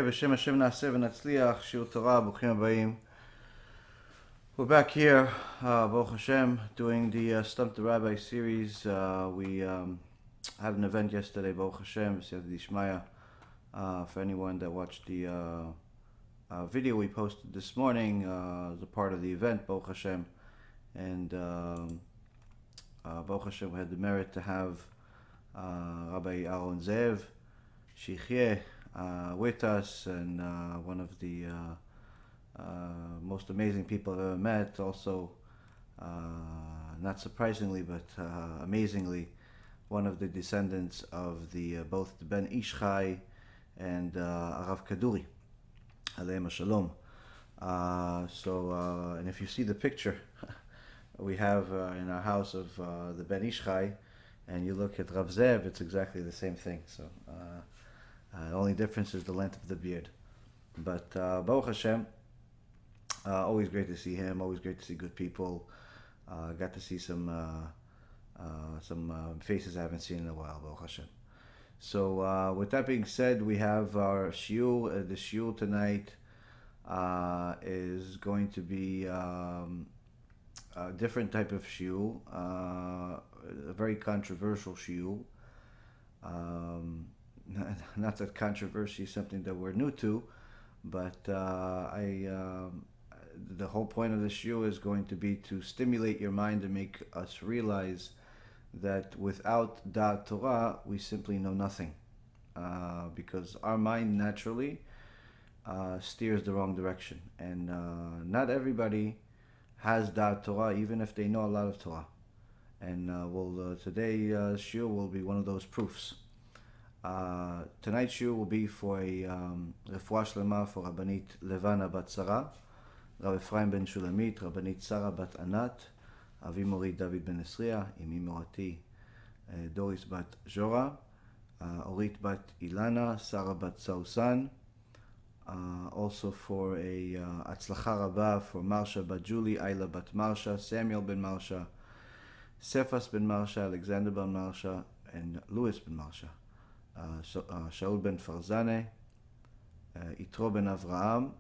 בשם השם נעשה ונצליח, שיעור תורה, ברוכים הבאים. We're back here, Baruch Hashem, doing the Stump the Rabbi series. We had an event yesterday, Baruch Hashem, for anyone that watched the video we posted this morning as a part of the event, Baruch Hashem. And Baruch Hashem, we had the merit to have Rabbi Yaron Reuven, Shichyeh, with us, and one of the most amazing people I've ever met. Also, not surprisingly, but amazingly, one of the descendants of both the Ben Ish Chai and Arav Kaduri, Aleim Shalom. And if you see the picture we have in our house of the Ben Ish Chai, and you look at Rav Zev, it's exactly the same thing. So the only difference is the length of the beard. But Baruch Hashem, always great to see him, always great to see good people. Got to see some faces I haven't seen in a while, Baruch Hashem. So with that being said, we have our shiur. The shiur tonight is going to be a different type of shiur, a very controversial shiur. Not that controversy is something that we're new to, but the whole point of the shiur is going to be to stimulate your mind and make us realize that without Da'at Torah, we simply know nothing. Because our mind naturally steers the wrong direction. And not everybody has Da'at Torah, even if they know a lot of Torah. And today's shiur will be one of those proofs. Tonight's shiur will be for a refuah shlema for Rabbanit Levana bat Sarah, Rav Ephraim ben Shulamit, Rabbanit Sarah bat Anat, Avi Mori David ben Esriya, Imi Morati Doris bat Jora, Orit bat Ilana, Sarah bat Sausan. Also for a Atzlacha Rabba for Marsha bat Julie, Ayla bat Marsha, Samuel ben Marsha, Cephas ben Marsha, Alexander ben Marsha, and Louis ben Marsha. Shaul ben Farzane, Yitro ben Avraham,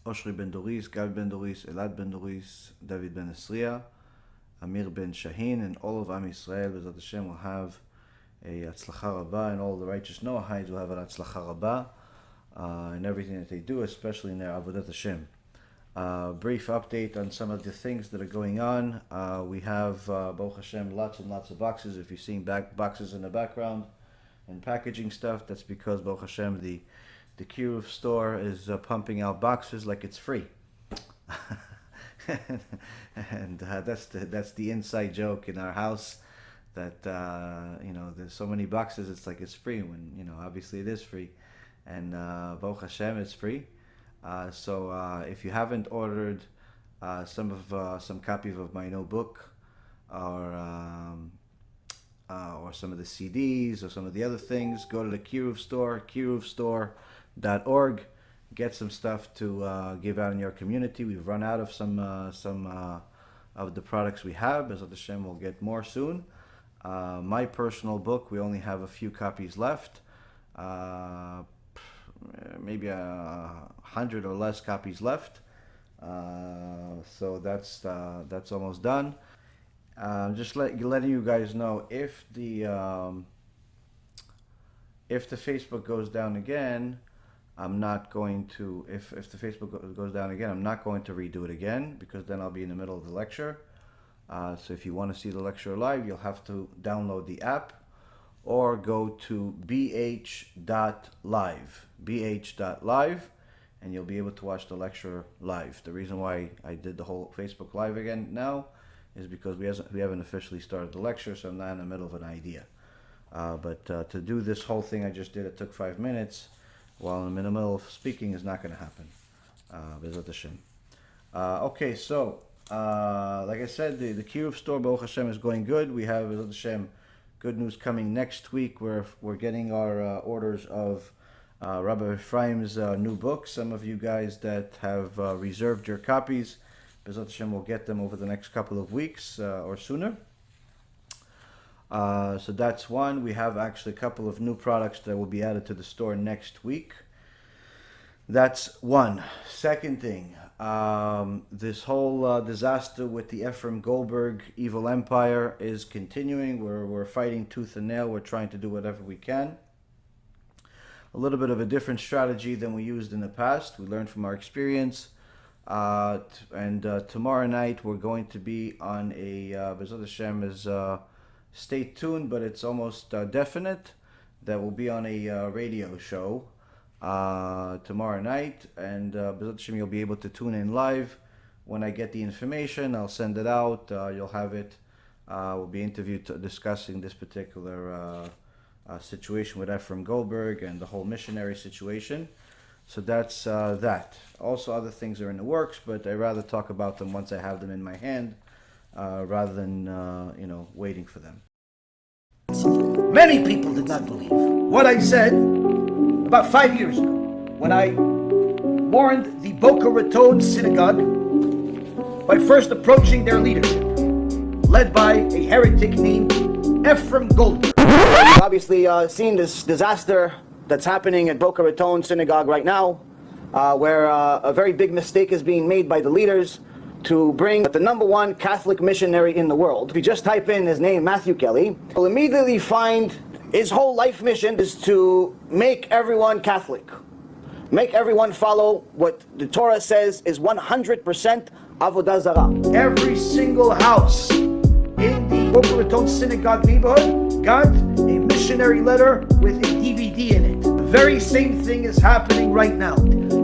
Oshri ben Doris, Gabi ben Doris, Elad ben Doris, David ben Esriya, Amir ben Shahin, and all of Am Yisrael, B'ezrat Hashem, will have a Atzlacha Rabbah, and all the righteous Noahites will have an Atzlacha Rabbah in everything that they do, especially in their Avodat Hashem. Brief update on some of the things that are going on. We have, Baruch Hashem, lots and lots of boxes. If you're seeing boxes in the background and packaging stuff, that's because, Baruch Hashem, the Kiruv store is pumping out boxes like it's free. and that's the inside joke in our house, that there's so many boxes, it's like it's free, when obviously it is free. And Baruch Hashem, it's free. So if you haven't ordered some copies of my notebook, or some of the CDs, or some of the other things, go to the Kiruv store, kiruvstore.org. Get some stuff to give out in your community. We've run out of some of the products we have. B'ezrat Hashem, we'll get more soon. My personal book, we only have a few copies left. Maybe 100 or less copies left. So that's almost done. Just letting you guys know, if the Facebook goes down again, I'm not going to. If the Facebook goes down again, I'm not going to redo it again, because then I'll be in the middle of the lecture. So if you want to see the lecture live, you'll have to download the app, or go to bh.live, and you'll be able to watch the lecture live. The reason why I did the whole Facebook Live again now is because we haven't officially started the lecture, so I'm not in the middle of an idea. But to do this whole thing I just did, it took 5 minutes, while I'm in the middle of speaking, is not going to happen. B'ezrat Hashem. Okay, so like I said, the Kiruv store, Baruch Hashem, is going good. We have, B'ezrat Hashem, good news coming next week. We're getting our orders of Rabbi Ephraim's new book. Some of you guys that have reserved your copies, B'ezrat Hashem, will get them over the next couple of weeks or sooner. So that's one. We have actually a couple of new products that will be added to the store next week. That's one. Second thing, this whole disaster with the Ephraim Goldberg evil empire is continuing. We're fighting tooth and nail. We're trying to do whatever we can. A little bit of a different strategy than we used in the past. We learned from our experience. And tomorrow night we're going to be on a B'ezrat Hashem is stay tuned, but it's almost definite that we'll be on a radio show tomorrow night, and B'ezrat Hashem you'll be able to tune in live. When I get the information, I'll send it out. You'll have it. We'll be interviewed discussing this particular situation with Ephraim Goldberg and the whole missionary situation. So that's that. Also, other things are in the works, but I'd rather talk about them once I have them in my hand, rather than waiting for them. Many people did not believe what I said about 5 years ago when I warned the Boca Raton synagogue by first approaching their leadership, led by a heretic named Ephraim Goldberg. Obviously, seeing this disaster that's happening at Boca Raton synagogue right now, where a very big mistake is being made by the leaders to bring the #1 Catholic missionary in the world. If you just type in his name, Matthew Kelly, you'll immediately find his whole life mission is to make everyone Catholic. Make everyone follow what the Torah says is 100% Avodah Zarah. Every single house in the Boca Raton synagogue neighborhood got a missionary letter with a DVD in it. The very same thing is happening right now.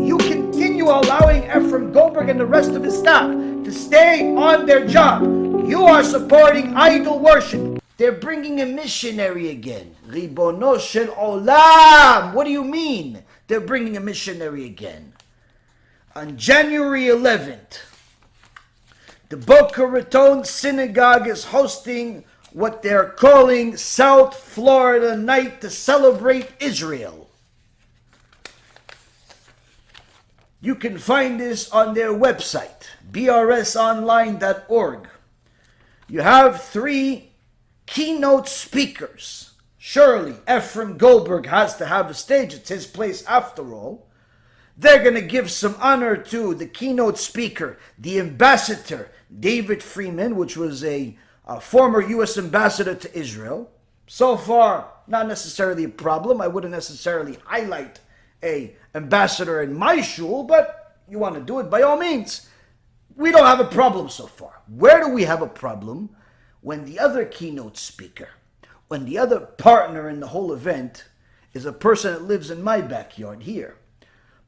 You continue allowing Ephraim Goldberg and the rest of his staff to stay on their job. You are supporting idol worship. They're bringing a missionary again. Ribono shel olam. What do you mean they're bringing a missionary again? On January 11th, the Boca Raton synagogue is hosting what they're calling South Florida Night to celebrate Israel. You can find this on their website, brsonline.org. You have 3 keynote speakers. Surely Ephraim Goldberg has to have a stage. It's his place after all. They're going to give some honor to the keynote speaker, the ambassador, David Freeman, which was a former U.S. ambassador to Israel. So far, not necessarily a problem. I wouldn't necessarily highlight a ambassador in my shul, but you want to do it by all means. We don't have a problem so far. Where do we have a problem? When the other keynote speaker, when the other partner in the whole event is a person that lives in my backyard here.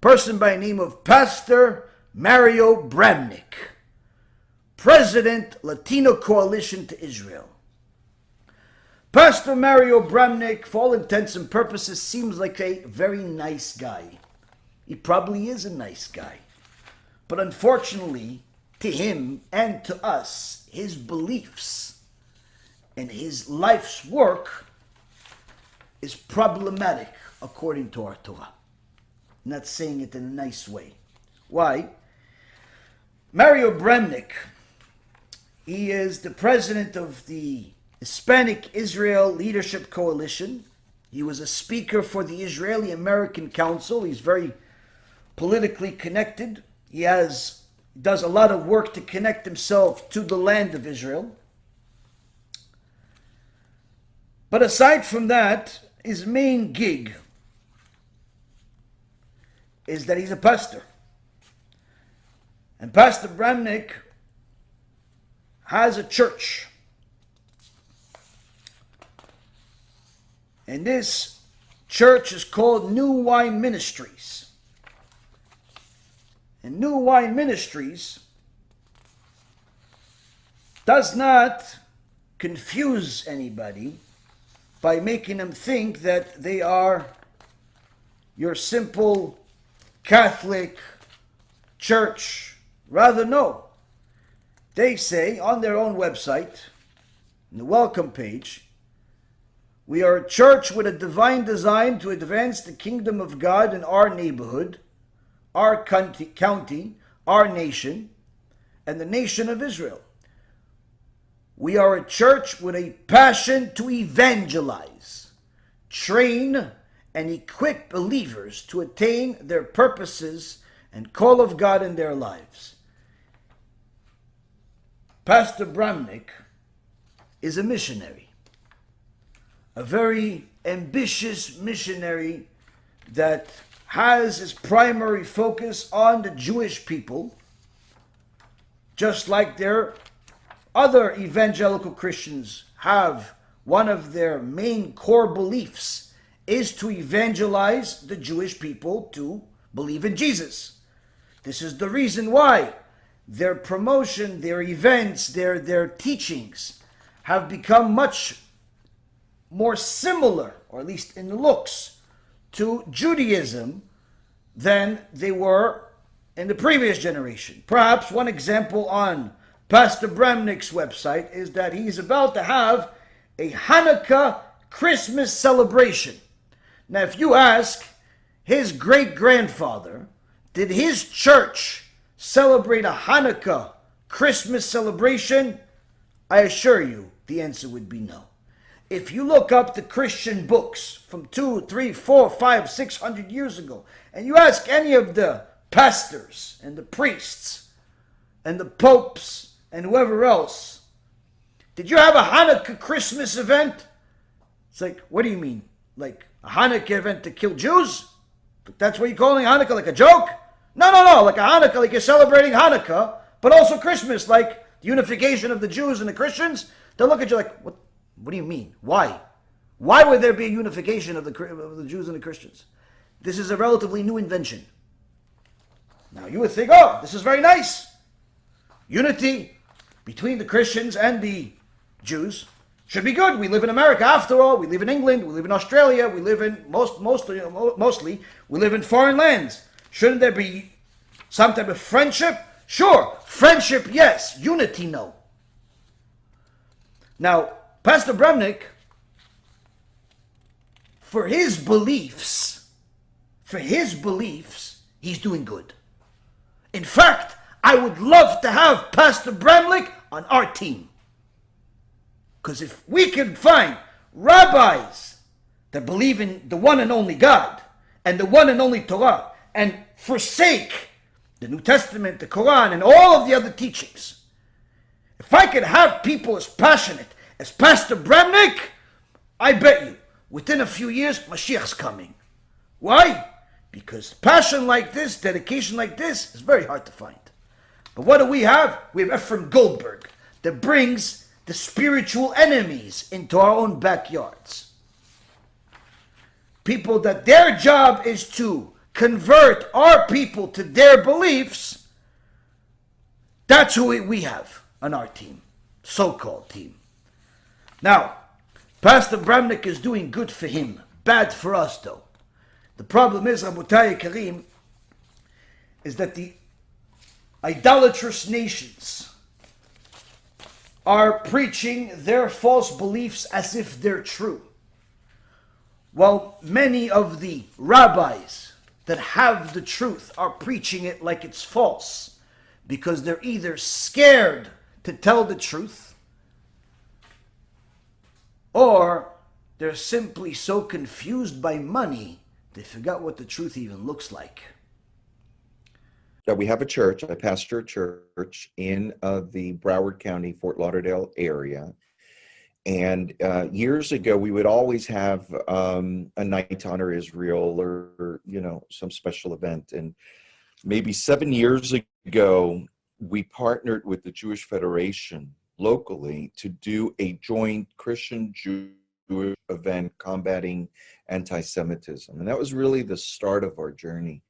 Person by the name of Pastor Mario Bramnick, President, Latino Coalition to Israel. Pastor Mario Bramnick, for all intents and purposes, seems like a very nice guy. He probably is a nice guy. But unfortunately, to him and to us, his beliefs and his life's work is problematic according to our Torah. I'm not saying it in a nice way. Why? Mario Bramnick, he is the president of the Hispanic Israel Leadership Coalition. He was a speaker for the Israeli American Council. He's very politically connected. He does a lot of work to connect himself to the land of Israel. But aside from that, his main gig is that he's a pastor. And Pastor Bramnick has a church. And this church is called New Wine Ministries. And New Wine Ministries does not confuse anybody by making them think that they are your simple Catholic church. Rather, no. They say on their own website, in the welcome page, we are a church with a divine design to advance the kingdom of God in our neighborhood, our county, our nation, and the nation of Israel. We are a church with a passion to evangelize, train, and equip believers to attain their purposes and call of God in their lives. Pastor Bramnick is a missionary, a very ambitious missionary that has his primary focus on the Jewish people, just like their other evangelical Christians have. One of their main core beliefs is to evangelize the Jewish people to believe in Jesus. This is the reason why their promotion, their events, their teachings have become much more similar, or at least in looks, to Judaism than they were in the previous generation. Perhaps one example on Pastor Bramnick's website is that he's about to have a Hanukkah Christmas celebration. Now, if you ask his great-grandfather, did his church celebrate a Hanukkah Christmas celebration? I assure you, the answer would be no. If you look up the Christian books from 2, 3, 4, 5, 600 years ago, and you ask any of the pastors and the priests and the popes and whoever else, did you have a Hanukkah Christmas event? It's like, what do you mean? Like a Hanukkah event to kill Jews? That's what you're calling Hanukkah, like a joke? No, like a Hanukkah, like you're celebrating Hanukkah, but also Christmas, like the unification of the Jews and the Christians. They'll look at you like, what do you mean? Why? Why would there be a unification of the Jews and the Christians? This is a relatively new invention. Now you would think, oh, this is very nice. Unity between the Christians and the Jews should be good. We live in America, after all. We live in England. We live in Australia. We live in mostly we live in foreign lands. Shouldn't there be some type of friendship? Sure, friendship, yes. Unity, no. Now, Pastor Bramnick, for his beliefs, he's doing good. In fact, I would love to have Pastor Bramnick on our team. Because if we can find rabbis that believe in the one and only God and the one and only Torah and forsake the New Testament, the Quran, and all of the other teachings, if I could have people as passionate as Pastor Bramnick, I bet you within a few years Mashiach's coming. Why? Because passion like this, dedication like this is very hard to find. But what do we have? We have Ephraim Goldberg that brings the spiritual enemies into our own backyards. People that their job is to convert our people to their beliefs. That's who we have on our team, so-called team. Now, Pastor Bramnick is doing good for him, bad for us though. The problem is, Rabotai Karim, is that the idolatrous nations are preaching their false beliefs as if they're true. While many of the rabbis that have the truth are preaching it like it's false, because they're either scared to tell the truth, or they're simply so confused by money they forgot what the truth even looks like. We have a church, I pastor a church in the Broward County, Fort Lauderdale area. And years ago, we would always have a night to honor Israel or, some special event. And maybe 7 years ago, we partnered with the Jewish Federation locally to do a joint Christian-Jewish event combating anti-Semitism. And that was really the start of our journey.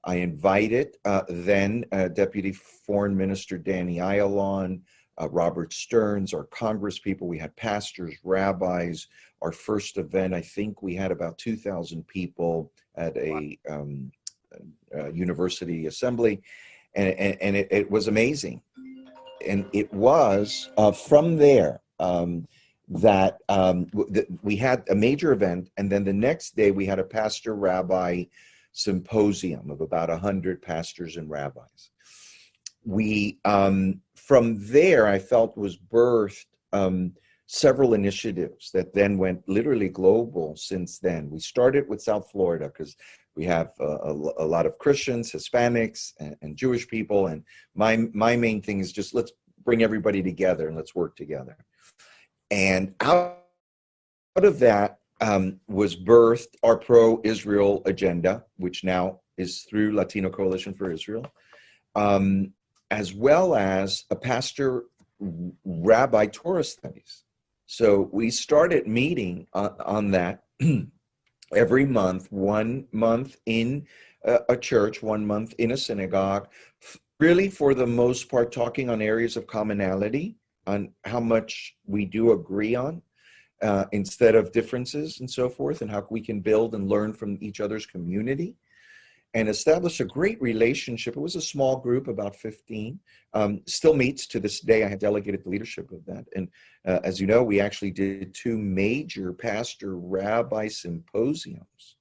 I invited then Deputy Foreign Minister Danny Ayalon, Robert Stearns, our Congress people. We had pastors, rabbis. Our first event, I think we had about 2,000 people at a university assembly, and it was amazing. And it was from there that we had a major event, and then the next day we had a pastor-rabbi symposium of about 100 pastors and rabbis. We, from there, I felt was birthed several initiatives that then went literally global since then. We started with South Florida because we have a lot of Christians, Hispanics, and Jewish people. And my main thing is just let's bring everybody together and let's work together. And out of that was birthed our pro-Israel agenda, which now is through Latino Coalition for Israel, as well as a pastor rabbi Torah studies. So we started meeting on that every month, 1 month in a church, 1 month in a synagogue, really for the most part talking on areas of commonality, on how much we do agree on instead of differences and so forth, and how we can build and learn from each other's community and establish a great relationship. It was a small group, about 15, still meets to this day. I have delegated the leadership of that. And as you know, we actually did 2 major pastor-rabbi symposiums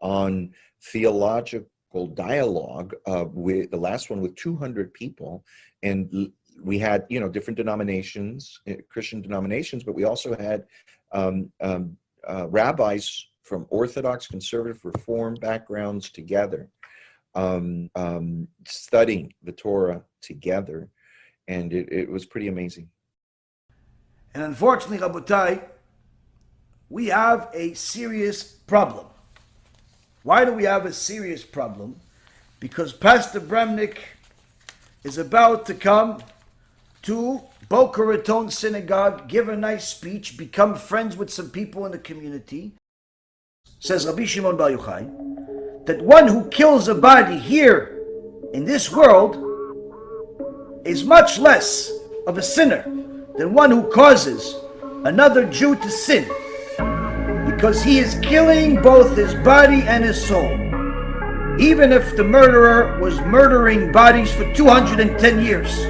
on theological dialogue, with the last one with 200 people. And we had, different denominations, Christian denominations, but we also had rabbis from Orthodox, Conservative, Reform backgrounds together, studying the Torah together, and it was pretty amazing. And unfortunately, Rabotai, we have a serious problem. Why do we have a serious problem? Because Pastor Bremnick is about to come to Boca Raton Synagogue, give a nice speech, become friends with some people in the community. Says Rabbi Shimon Bar Yochai, that one who kills a body here in this world is much less of a sinner than one who causes another Jew to sin, because he is killing both his body and his soul. Even if the murderer was murdering bodies for 210 years,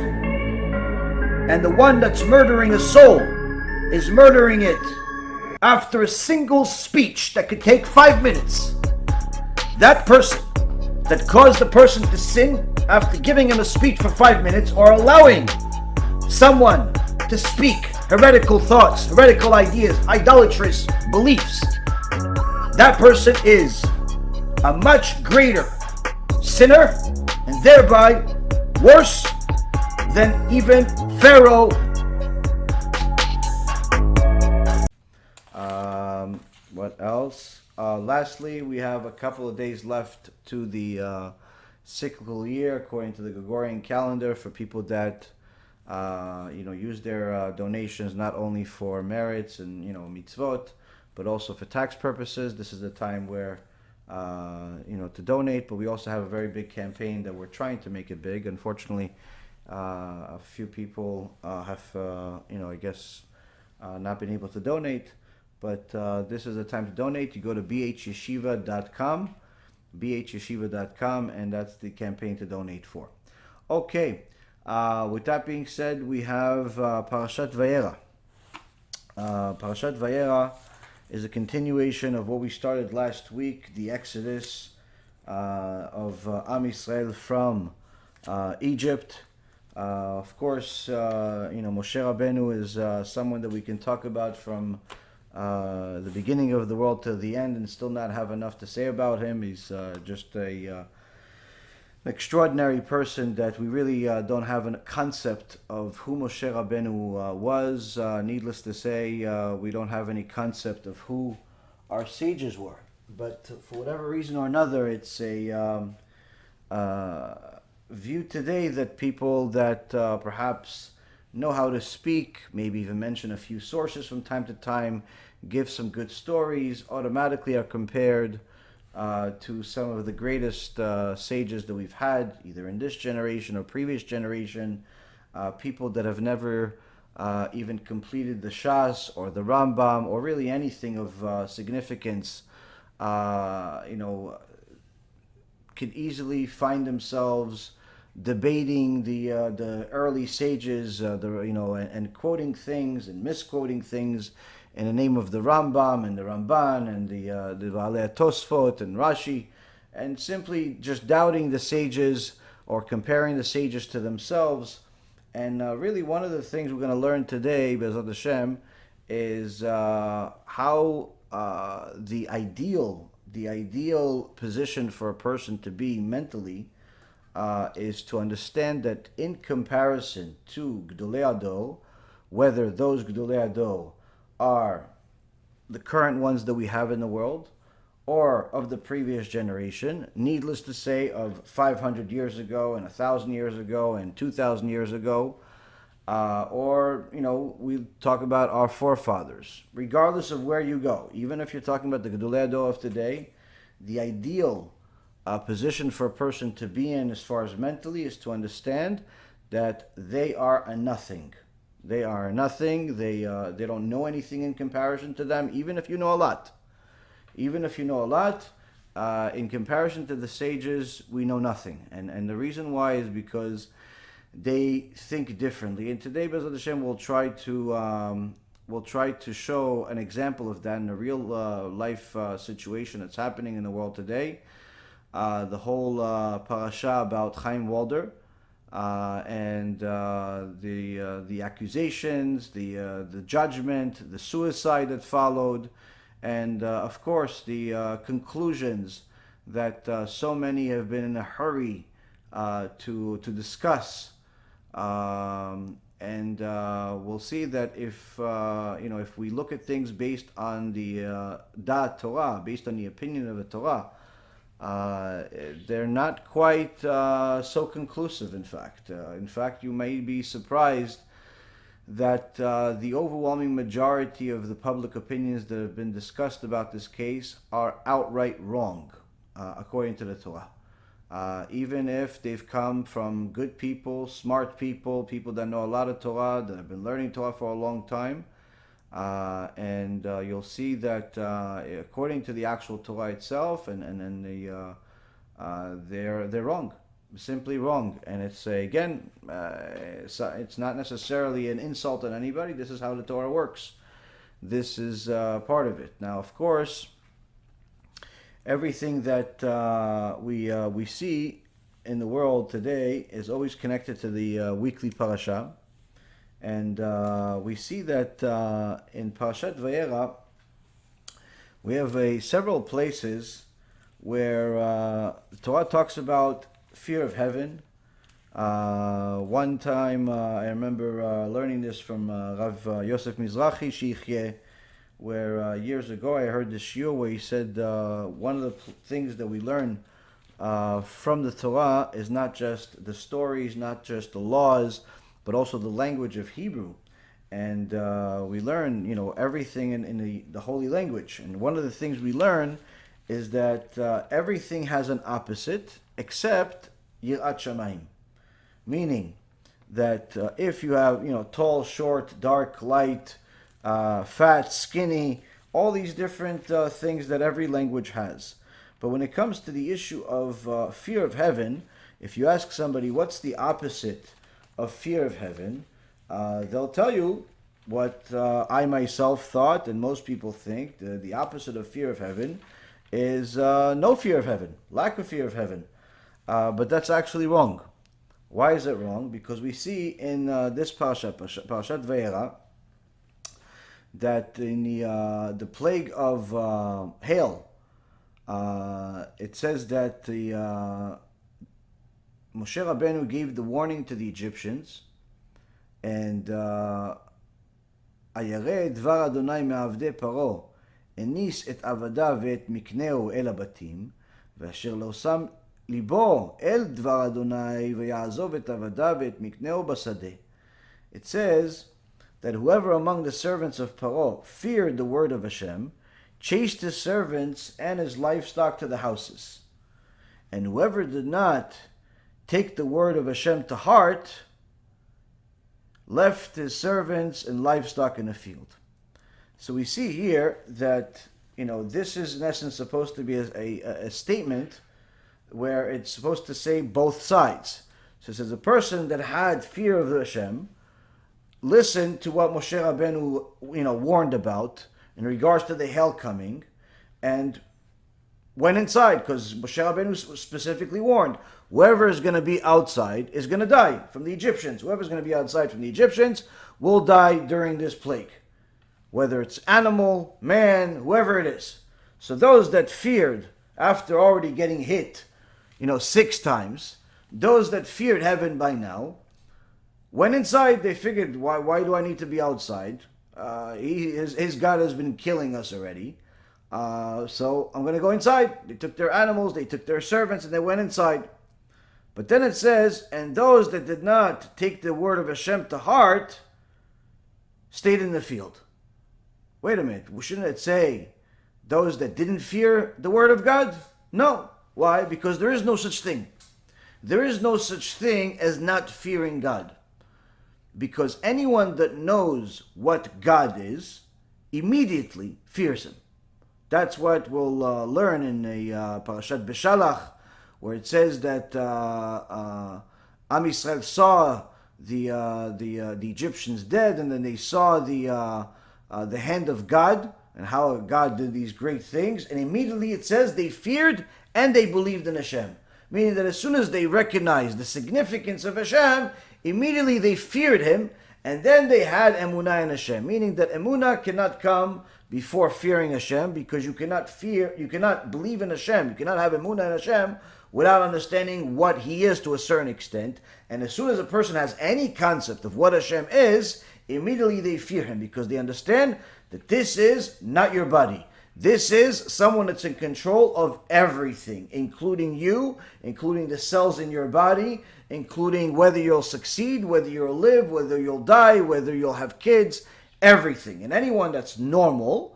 and the one that's murdering a soul is murdering it after a single speech that could take 5 minutes, that person that caused the person to sin after giving him a speech for 5 minutes, or allowing someone to speak heretical thoughts, heretical ideas, idolatrous beliefs, that person is a much greater sinner, and thereby worse than even Pharaoh. What else? Lastly, we have a couple of days left to the cyclical year according to the Gregorian calendar for people that use their donations not only for merits and mitzvot, but also for tax purposes. This is the time where to donate. But we also have a very big campaign that we're trying to make it big. Unfortunately, a few people have not been able to donate. But this is the time to donate. You go to bhyeshiva.com, and that's the campaign to donate for. Okay, with that being said, we have Parashat Vayera. Parashat Vayera is a continuation of what we started last week, the Exodus of Am Yisrael from Egypt. Of course, Moshe Rabbeinu is someone that we can talk about from the beginning of the world to the end and still not have enough to say about him. He's just an extraordinary person that we really don't have a concept of who Moshe Rabbeinu was. Needless to say, we don't have any concept of who our sages were. But for whatever reason or another, it's a view today that people that perhaps know how to speak, maybe even mention a few sources from time to time, give some good stories, automatically are compared to some of the greatest sages that we've had, either in this generation or previous generation, people that have never even completed the Shas or the Rambam or really anything of significance, could easily find themselves debating the early sages, and quoting things and misquoting things in the name of the Rambam and the Ramban and the Baalei Tosfot and Rashi, and simply just doubting the sages or comparing the sages to themselves. And really, one of the things we're going to learn today, B'ezrat Hashem, is how the ideal position for a person to be mentally is to understand that in comparison to Gdolei Ador, whether those Gdolei Ador are the current ones that we have in the world, or of the previous generation, needless to say, of 500 years ago, and 1,000 years ago, and 2,000 years ago, or, we talk about our forefathers. Regardless of where you go, even if you're talking about the Gdolei Ador of today, the ideal position for a person to be in as far as mentally is to understand that they are a nothing. They are nothing. They don't know anything in comparison to them, even if you know a lot. Even if you know a lot, in comparison to the sages, we know nothing. And the reason why is because they think differently. And today, B'ezrat Hashem, we'll try to show an example of that in a real life situation that's happening in the world today. The whole parasha about Chaim Walder and the accusations, the judgment, the suicide that followed, and of course the conclusions that so many have been in a hurry to discuss. And we'll see that if we look at things based on the Da'at Torah, based on the opinion of the Torah, they're not quite so conclusive. In fact, you may be surprised that the overwhelming majority of the public opinions that have been discussed about this case are outright wrong, according to the Torah. Even if they've come from good people, smart people, people that know a lot of Torah, that have been learning Torah for a long time, and you'll see that according to the actual Torah itself, and they're wrong, simply wrong. And it's again, it's not necessarily an insult on anybody. This is how the Torah works. This is part of it. Now, of course, everything that we see in the world today is always connected to the weekly parasha. And we see that in Parashat Vayera, we have several places where the Torah talks about fear of heaven. One time, I remember learning this from Rav Yosef Mizrahi Shichyeh, where years ago I heard this shiur where he said one of the things that we learn from the Torah is not just the stories, not just the laws, but also the language of Hebrew. And we learn, everything in the holy language. And one of the things we learn is that everything has an opposite except Yirat Shamayim. Meaning that if you have, tall, short, dark, light, fat, skinny, all these different things that every language has. But when it comes to the issue of fear of heaven, if you ask somebody what's the opposite of fear of heaven, they'll tell you what I myself thought and most people think. The opposite of fear of heaven is no fear of heaven, lack of fear of heaven. But that's actually wrong. Why is it wrong? Because we see in this Parashat Vayera, that in the plague of hail, it says that the Moshe Rabbeinu gave the warning to the Egyptians, and Ayare dvar Adonai me'avdei Paro, enis et avadav et mikneu el habatim, ve'asher lo sam libo el dvar Adonai ve'ya'azov et avadav et mikneu basadeh. It says that whoever among the servants of Paro feared the word of Hashem, chased his servants and his livestock to the houses. And whoever did not take the word of Hashem to heart, left his servants and livestock in the field. So we see here that, this is in essence supposed to be a statement where it's supposed to say both sides. So it says a person that had fear of Hashem, listened to what Moshe Rabbeinu, warned about in regards to the hail coming, and went inside, because Moshe Rabbeinu specifically warned, whoever is going to be outside is going to die from the Egyptians. Whoever is going to be outside from the Egyptians will die during this plague. whether it's animal, man, whoever it is. So those that feared after already getting hit, 6 times, those that feared heaven by now, went inside. They figured, why do I need to be outside? His God has been killing us already. So I'm going to go inside. They took their animals, they took their servants, and they went inside. But then it says, and those that did not take the word of HaShem to heart stayed in the field. Wait a minute, shouldn't it say those that didn't fear the word of God? No. Why? Because there is no such thing. There is no such thing as not fearing God. Because anyone that knows what God is immediately fears him. That's what we'll learn in the Parashat Beshalach, where it says that Am Yisrael saw the Egyptians dead, and then they saw the hand of God and how God did these great things, and immediately it says they feared and they believed in Hashem. Meaning that as soon as they recognized the significance of Hashem, immediately they feared Him, and then they had emunah in Hashem. Meaning that emunah cannot come before fearing Hashem, because you cannot believe in Hashem, you cannot have emunah in Hashem without understanding what He is to a certain extent. And as soon as a person has any concept of what Hashem is, immediately they fear Him, because they understand that this is not your body. This is someone that's in control of everything, including you, including the cells in your body, including whether you'll succeed, whether you'll live, whether you'll die, whether you'll have kids, everything. And anyone that's normal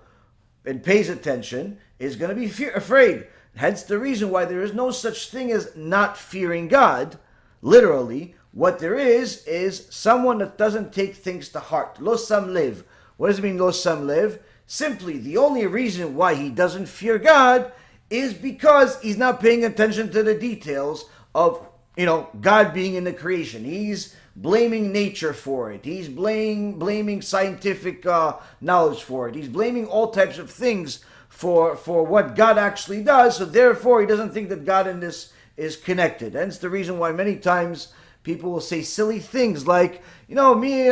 and pays attention is going to be afraid. Hence the reason why there is no such thing as not fearing God. Literally, what there is someone that doesn't take things to heart. Lo sam lev. What does it mean, lo sam lev? Simply, the only reason why he doesn't fear God is because he's not paying attention to the details of, God being in the creation. He's blaming nature for it. He's blaming scientific knowledge for it. He's blaming all types of things for what God actually does. So therefore, he doesn't think that God in this is connected. Hence the reason why many times people will say silly things like, me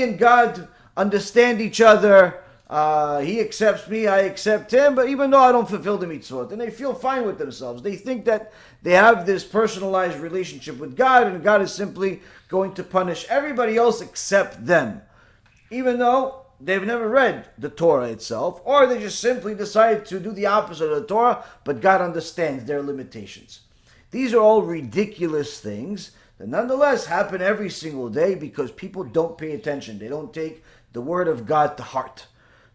and God understand each other. He accepts me, I accept him, but even though I don't fulfill the mitzvot, and they feel fine with themselves. They think that they have this personalized relationship with God, and God is simply going to punish everybody else except them. Even though they've never read the Torah itself, or they just simply decide to do the opposite of the Torah, but God understands their limitations. These are all ridiculous things that nonetheless happen every single day because people don't pay attention. They don't take the word of God to heart.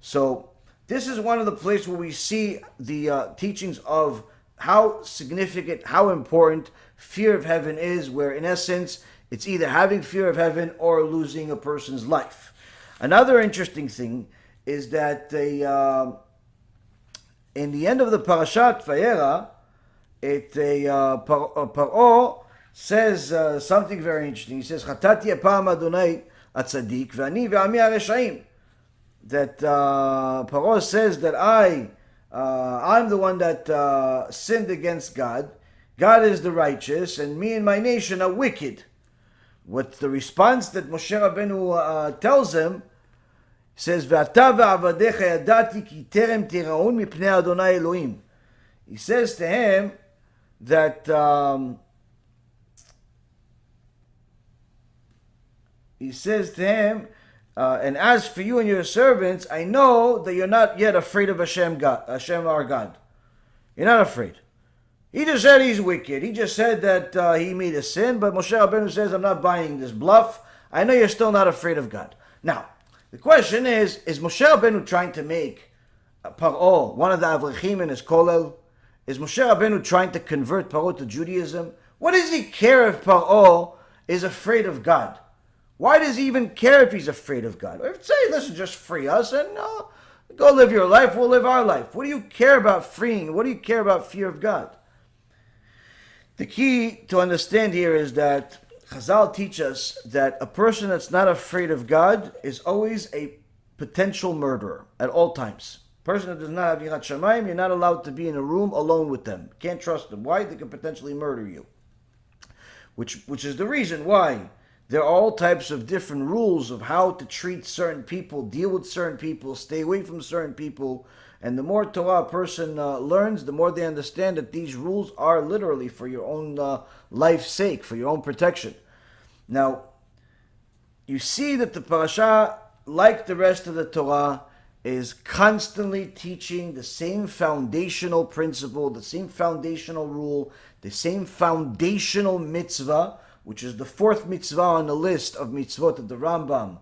So this is one of the places where we see the teachings of how significant, how important fear of heaven is, where in essence it's either having fear of heaven or losing a person's life. Another interesting thing is that in the end of the Parashat Vayera, Paro says something very interesting. He says, "Chatati apam Adonai atzadik ve'ani ve'ami hareshaim." That Paro says that I'm the one that sinned against God. God is the righteous, and me and my nation are wicked. What's the response that Moshe Rabbeinu tells him? He says, "Ve'ata ve'avadecha yadati ki terem tiraun mipnei Adonai Elohim." He says to him that and as for you and your servants, I know that you're not yet afraid of Hashem our God. You're not afraid. He just said he's wicked. He just said that he made a sin, but Moshe Rabbeinu says, I'm not buying this bluff. I know you're still not afraid of God. Now, the question is Moshe Rabbeinu trying to make Paro one of the Avrechim in his Kolel? Is Moshe Rabbeinu trying to convert Paro to Judaism? What does he care if Paro is afraid of God? Why does he even care if he's afraid of God? Or say, listen, just free us and go live your life, we'll live our life. What do you care about freeing? What do you care about fear of God? The key to understand here is that Chazal teach us that a person that's not afraid of God is always a potential murderer at all times. A person that does not have Yirat Shamayim, you're not allowed to be in a room alone with them. Can't trust them. Why? They can potentially murder you. Which is the reason why There are all types of different rules of how to treat certain people, deal with certain people, stay away from certain people. And the more Torah a person learns, the more they understand that these rules are literally for your own life's sake, for your own protection. Now, you see that the parasha, like the rest of the Torah, is constantly teaching the same foundational principle, the same foundational rule, the same foundational mitzvah, which is the fourth mitzvah on the list of mitzvot that the Rambam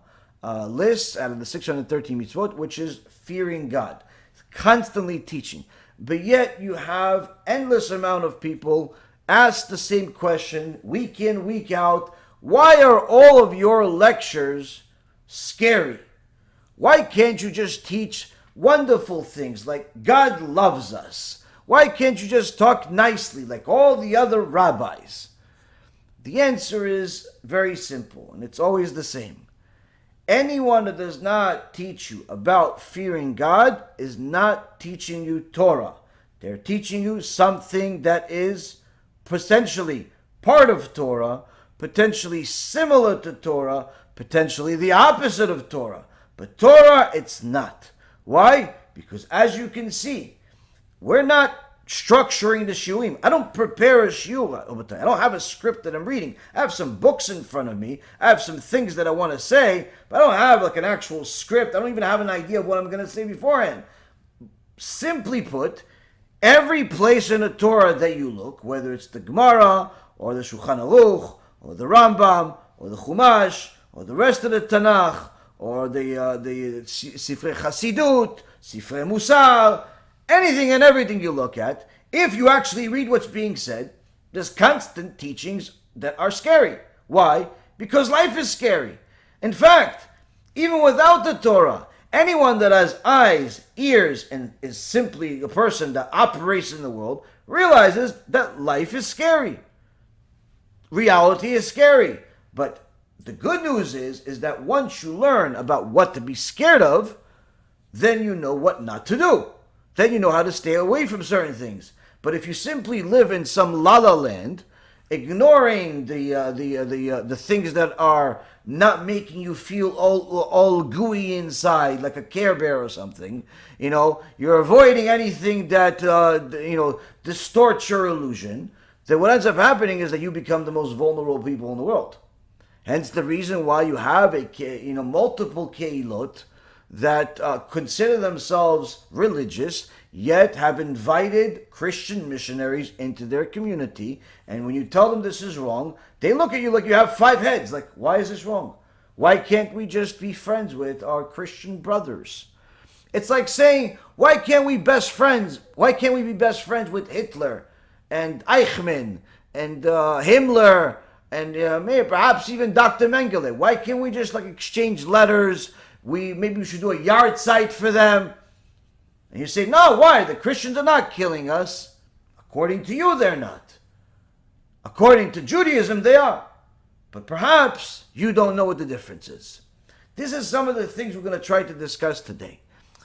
lists out of the 613 mitzvot, which is fearing God. It's constantly teaching. But yet you have endless amount of people ask the same question week in, week out. Why are all of your lectures scary? Why can't you just teach wonderful things like God loves us? Why can't you just talk nicely like all the other rabbis? The answer is very simple, and it's always the same. Anyone that does not teach you about fearing God is not teaching you Torah. They're teaching you something that is potentially part of Torah, potentially similar to Torah, potentially the opposite of Torah. But Torah, it's not. Why? Because as you can see, we're not structuring the shiurim. I don't prepare a shiur. I don't have a script that I'm reading. I have some books in front of me. I have some things that I want to say, but I don't have like an actual script. I don't even have an idea of what I'm going to say beforehand. Simply put, every place in the Torah that you look, whether it's the Gemara or the Shulchan Aruch or the Rambam or the Chumash or the rest of the Tanakh or the Sifrei Chasidut, Sifrei Musar, anything and everything you look at, if you actually read what's being said, there's constant teachings that are scary. Why? Because life is scary. In fact, even without the Torah, anyone that has eyes, ears, and is simply a person that operates in the world realizes that life is scary. Reality is scary. But the good news is that once you learn about what to be scared of, then you know what not to do. Then you know how to stay away from certain things. But if you simply live in some la-la land, ignoring the things that are not making you feel all gooey inside, like a Care Bear or something, you're avoiding anything that distorts your illusion, then what ends up happening is that you become the most vulnerable people in the world. Hence the reason why you have multiple keilot that consider themselves religious, yet have invited Christian missionaries into their community. And when you tell them this is wrong, they look at you like you have 5 heads. Like, why is this wrong? Why can't we just be friends with our Christian brothers? It's like saying, why can't we be best friends with Hitler and Eichmann and Himmler and maybe perhaps even Dr. Mengele? Why can't we just exchange letters? Maybe we should do a yard site for them. And you say, no, why? The Christians are not killing us. According to you, they're not. According to Judaism, they are. But perhaps you don't know what the difference is. This is some of the things we're going to try to discuss today.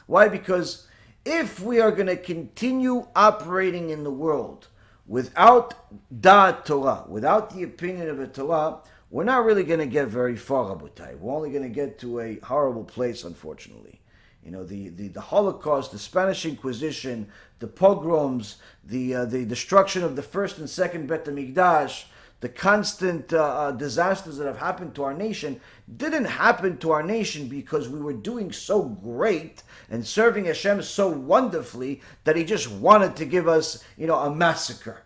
Why? Because if we are going to continue operating in the world without Da'at Torah, without the opinion of a Torah, we're not really going to get very far, Rabotai. We're only going to get to a horrible place, unfortunately. The Holocaust, the Spanish Inquisition, the pogroms, the destruction of the first and second Bet HaMikdash, the constant disasters that have happened to our nation didn't happen to our nation because we were doing so great and serving HaShem so wonderfully that He just wanted to give us, a massacre.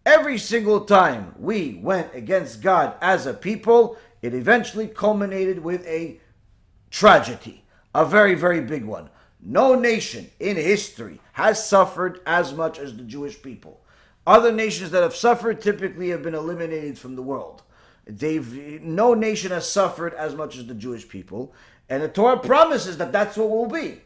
Every single time we went against God as a people, it eventually culminated with a tragedy, a very, very big one. No nation in history has suffered as much as the Jewish people. Other nations that have suffered typically have been eliminated from the world. No nation has suffered as much as the Jewish people, and the Torah promises that that's what we'll be.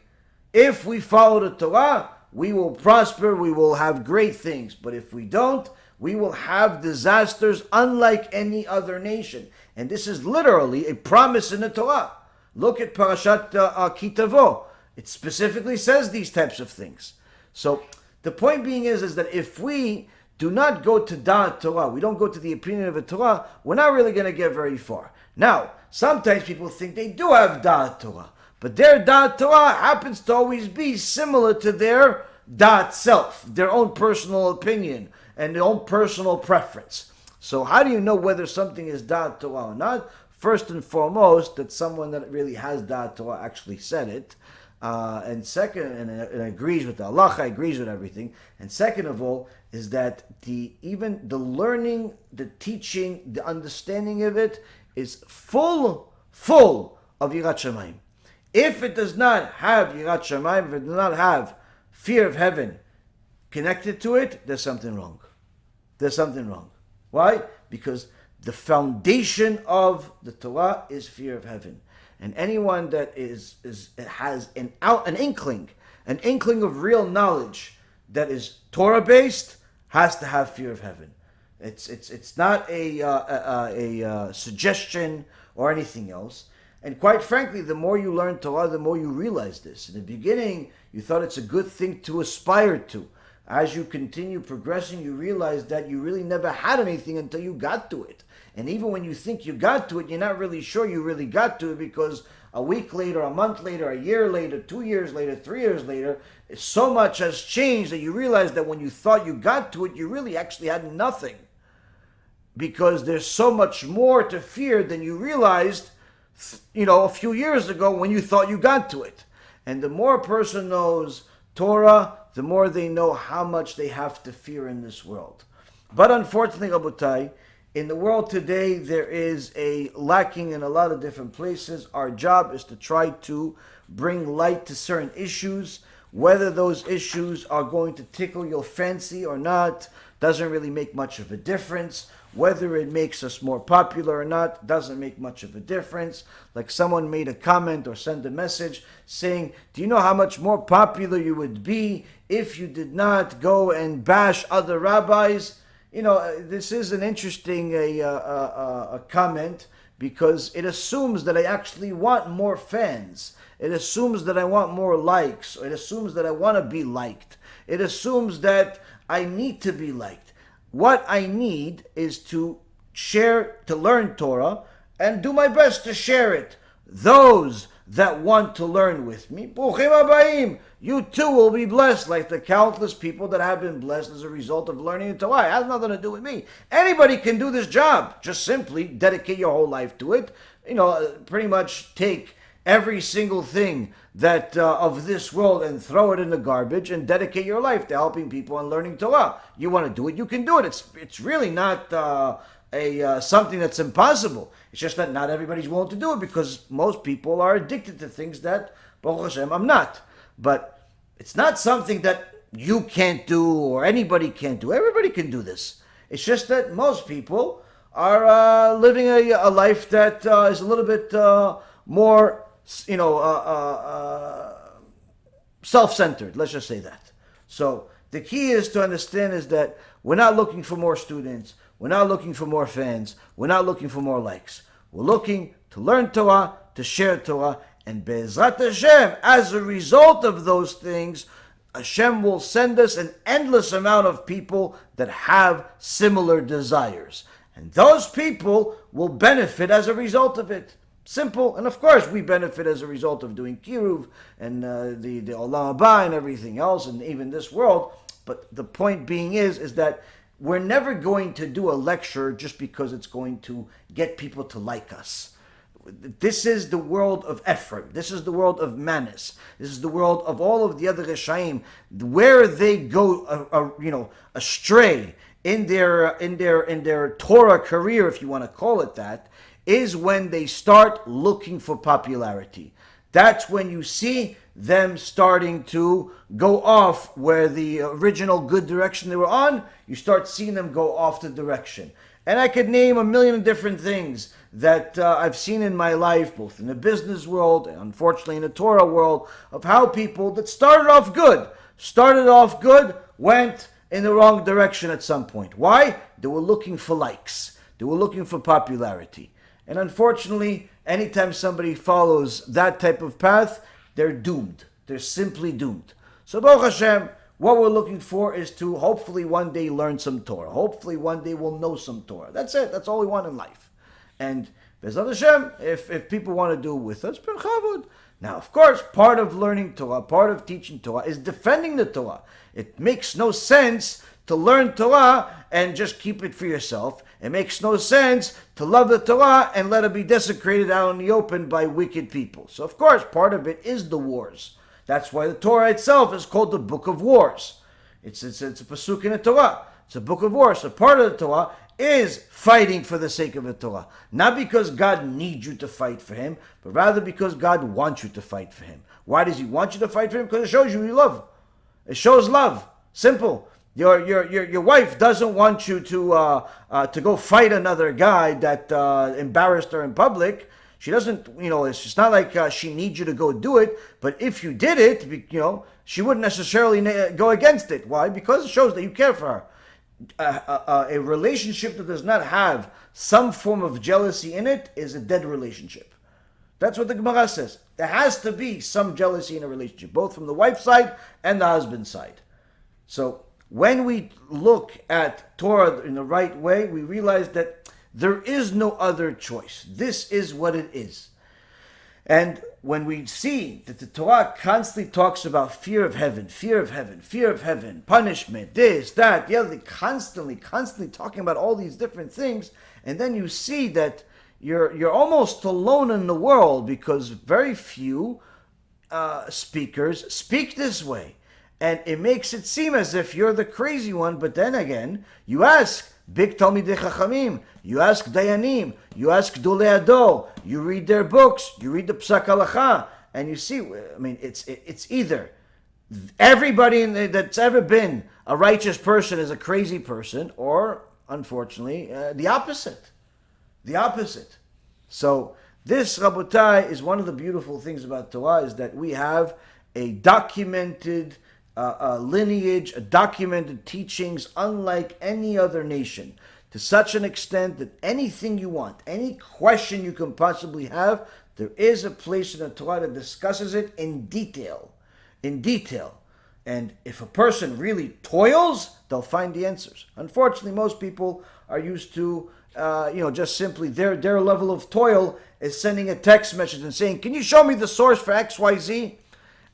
If we follow the Torah, we will prosper, we will have great things. But if we don't, we will have disasters unlike any other nation. And this is literally a promise in the Torah. Look at Parashat Kitavo. It specifically says these types of things. So the point being is that if we do not go to Da'at Torah, we don't go to the opinion of a Torah, we're not really going to get very far. Now, sometimes people think they do have da'at Torah, but their da'at Torah happens to always be similar to their da'at self, their own personal opinion and their own personal preference. So how do you know whether something is da'at Torah or not? First and foremost, that someone that really has da'at Torah actually said it. And second, and agrees with the halacha, agrees with everything. And second of all, is that even the learning, the teaching, the understanding of it is full of Yirat Shamayim. If it does not have Yirat Shamayim, if it does not have fear of heaven connected to it, there's something wrong. There's something wrong. Why? Because the foundation of the Torah is fear of heaven. And anyone that has an inkling of real knowledge that is Torah based has to have fear of heaven. It's not a suggestion or anything else. And quite frankly, the more you learn Torah, the more you realize this. In the beginning, you thought it's a good thing to aspire to. As you continue progressing, you realize that you really never had anything until you got to it. And even when you think you got to it, you're not really sure you really got to it, because a week later, a month later, a year later, 2 years later, 3 years later, so much has changed that you realize that when you thought you got to it, you really actually had nothing. Because there's so much more to fear than you realized, a few years ago when you thought you got to it. And the more a person knows Torah, the more they know how much they have to fear in this world. But unfortunately, Rabotai, in the world today, there is a lacking in a lot of different places. Our job is to try to bring light to certain issues. Whether those issues are going to tickle your fancy or not doesn't really make much of a difference. Whether it makes us more popular or not doesn't make much of a difference. Like someone made a comment or sent a message saying, do you know how much more popular you would be if you did not go and bash other rabbis? This is an interesting comment, because it assumes that I actually want more fans. It assumes that I want more likes. It assumes that I want to be liked. It assumes that I need to be liked. What I need is to learn Torah, and do my best to share it. Those that want to learn with me, Bruchim Habayim, you too will be blessed, like the countless people that have been blessed as a result of learning the Torah. It has nothing to do with me. Anybody can do this job. Just simply dedicate your whole life to it. Pretty much take every single thing that of this world and throw it in the garbage, and dedicate your life to helping people and learning Torah. You want to do it, you can do it. It's really not something that's impossible. It's just that not everybody's willing to do it, because most people are addicted to things that, Baruch Hashem, I'm not. But it's not something that you can't do or anybody can't do. Everybody can do this. It's just that most people are living a life that is a little bit more, self-centered. Let's just say that. So the key is to understand is that we're not looking for more students. We're not looking for more fans. We're not looking for more likes. We're looking to learn Torah, to share Torah, and Be'ezrat Hashem, as a result of those things, Hashem will send us an endless amount of people that have similar desires. And those people will benefit as a result of it. Simple. And of course, we benefit as a result of doing Kiruv and the Olam Haba and everything else, and even this world. But the point being is that we're never going to do a lecture just because it's going to get people to like us. This is the world of Ephraim. This is the world of Manis. This is the world of all of the other Reshaim. Where they go, astray in their Torah career, if you want to call it that, is when they start looking for popularity. That's when you see them starting to go off where the original good direction they were on. You start seeing them go off the direction. And I could name a million different things that I've seen in my life, both in the business world and unfortunately in the Torah world, of how people that started off good, went in the wrong direction at some point. Why? They were looking for likes. They were looking for popularity. And unfortunately, anytime somebody follows that type of path, they're doomed. They're simply doomed. So Baruch Hashem, what we're looking for is to hopefully one day learn some Torah. Hopefully one day we'll know some Torah. That's it. That's all we want in life. And Bezat Hashem, if people want to do it with us, ben chavod. Now, of course, part of learning Torah, part of teaching Torah is defending the Torah. It makes no sense to learn Torah and just keep it for yourself. It makes no sense to love the Torah and let it be desecrated out in the open by wicked people. So, of course, part of it is the wars. That's why the Torah itself is called the Book of Wars. It's a pasuk in the Torah. It's a book of wars. So part of the Torah is fighting for the sake of the Torah. Not because God needs you to fight for Him, but rather because God wants you to fight for Him. Why does He want you to fight for Him? Because it shows you love. It shows love. Simple. Your wife doesn't want you to go fight another guy that embarrassed her in public. She doesn't, it's just not like she needs you to go do it. But if you did it, she wouldn't necessarily go against it. Why? Because it shows that you care for her. A relationship that does not have some form of jealousy in it is a dead relationship. That's what the Gemara says. There has to be some jealousy in a relationship, both from the wife's side and the husband's side. So when we look at Torah in the right way, we realize that there is no other choice. This is what it is. And when we see that the Torah constantly talks about fear of heaven, punishment, this, that, the other, constantly talking about all these different things, and then you see that you're almost alone in the world because very few speakers speak this way. And it makes it seem as if you're the crazy one, but then again, you ask big Talmidei Chachamim, you ask Dayanim, you ask Gdolei Ador, you read their books, you read the Psak Halacha, and you see, it's either everybody that's ever been a righteous person is a crazy person, or, unfortunately, the opposite. The opposite. So, this, Rabotai, is one of the beautiful things about Torah, is that we have a documented lineage, documented teachings unlike any other nation, to such an extent that anything you want, any question you can possibly have, there is a place in the Torah that discusses it in detail. And if a person really toils, they'll find the answers. Unfortunately, most people are used to just simply their level of toil is sending a text message and saying, can you show me the source for XYZ?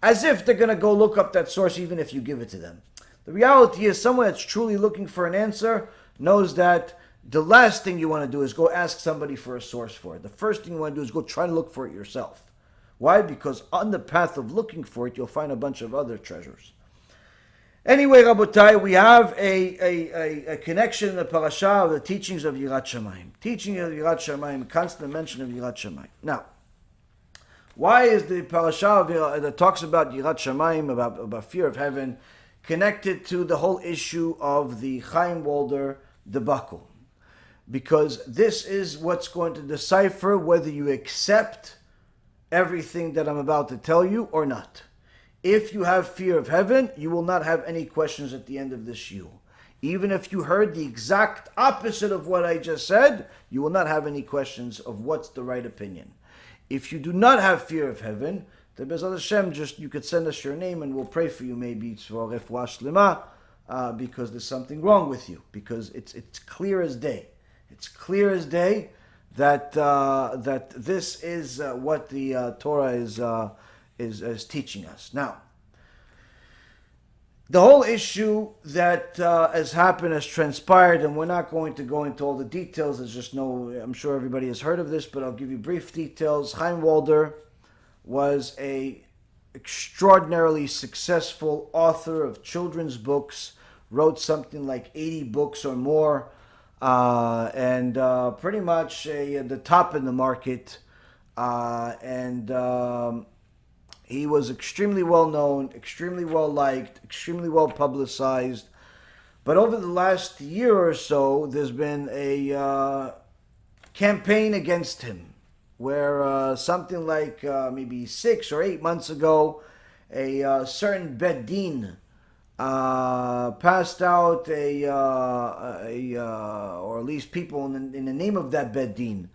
As if they're going to go look up that source even if you give it to them. The reality is someone that's truly looking for an answer knows that the last thing you want to do is go ask somebody for a source for it. The first thing you want to do is go try to look for it yourself. Why? Because on the path of looking for it, you'll find a bunch of other treasures. Anyway, Rabotai, we have a connection in the parasha of the teachings of Yirat Shamayim. Teaching of Yirat Shamayim, constant mention of Yirat Shamayim. Now, why is the parasha that talks about Yirat Shamayim, about fear of heaven, connected to the whole issue of the Chaim Walder debacle? Because this is what's going to decipher whether you accept everything that I'm about to tell you or not. If you have fear of heaven, you will not have any questions at the end of this shiur. Even if you heard the exact opposite of what I just said, you will not have any questions of what's the right opinion. If you do not have fear of heaven, then Bezat Hashem, you could send us your name and we'll pray for you, maybe it's for refuah shlema, because there's something wrong with you. Because it's clear as day. It's clear as day that this is what the Torah is teaching us. Now, the whole issue that has happened, has transpired, and we're not going to go into all the details. There's just I'm sure everybody has heard of this, but I'll give you brief details. Chaim Walder was a extraordinarily successful author of children's books, wrote something like 80 books or more, and pretty much the top in the market, he was extremely well known, extremely well liked, extremely well publicized. But over the last year or so, there's been a campaign against him, where something like maybe 6 or 8 months ago, a certain Bet Din passed out or at least people in the name of that Bet Din,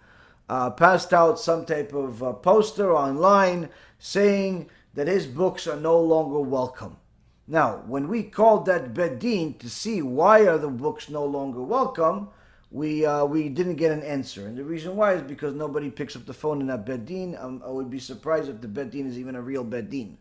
passed out some type of poster online saying that his books are no longer welcome. Now, when we called that Bet Din to see why are the books no longer welcome, we didn't get an answer. And the reason why is because nobody picks up the phone in that Beit Din. I would be surprised if the Beit Din is even a real Beit Din.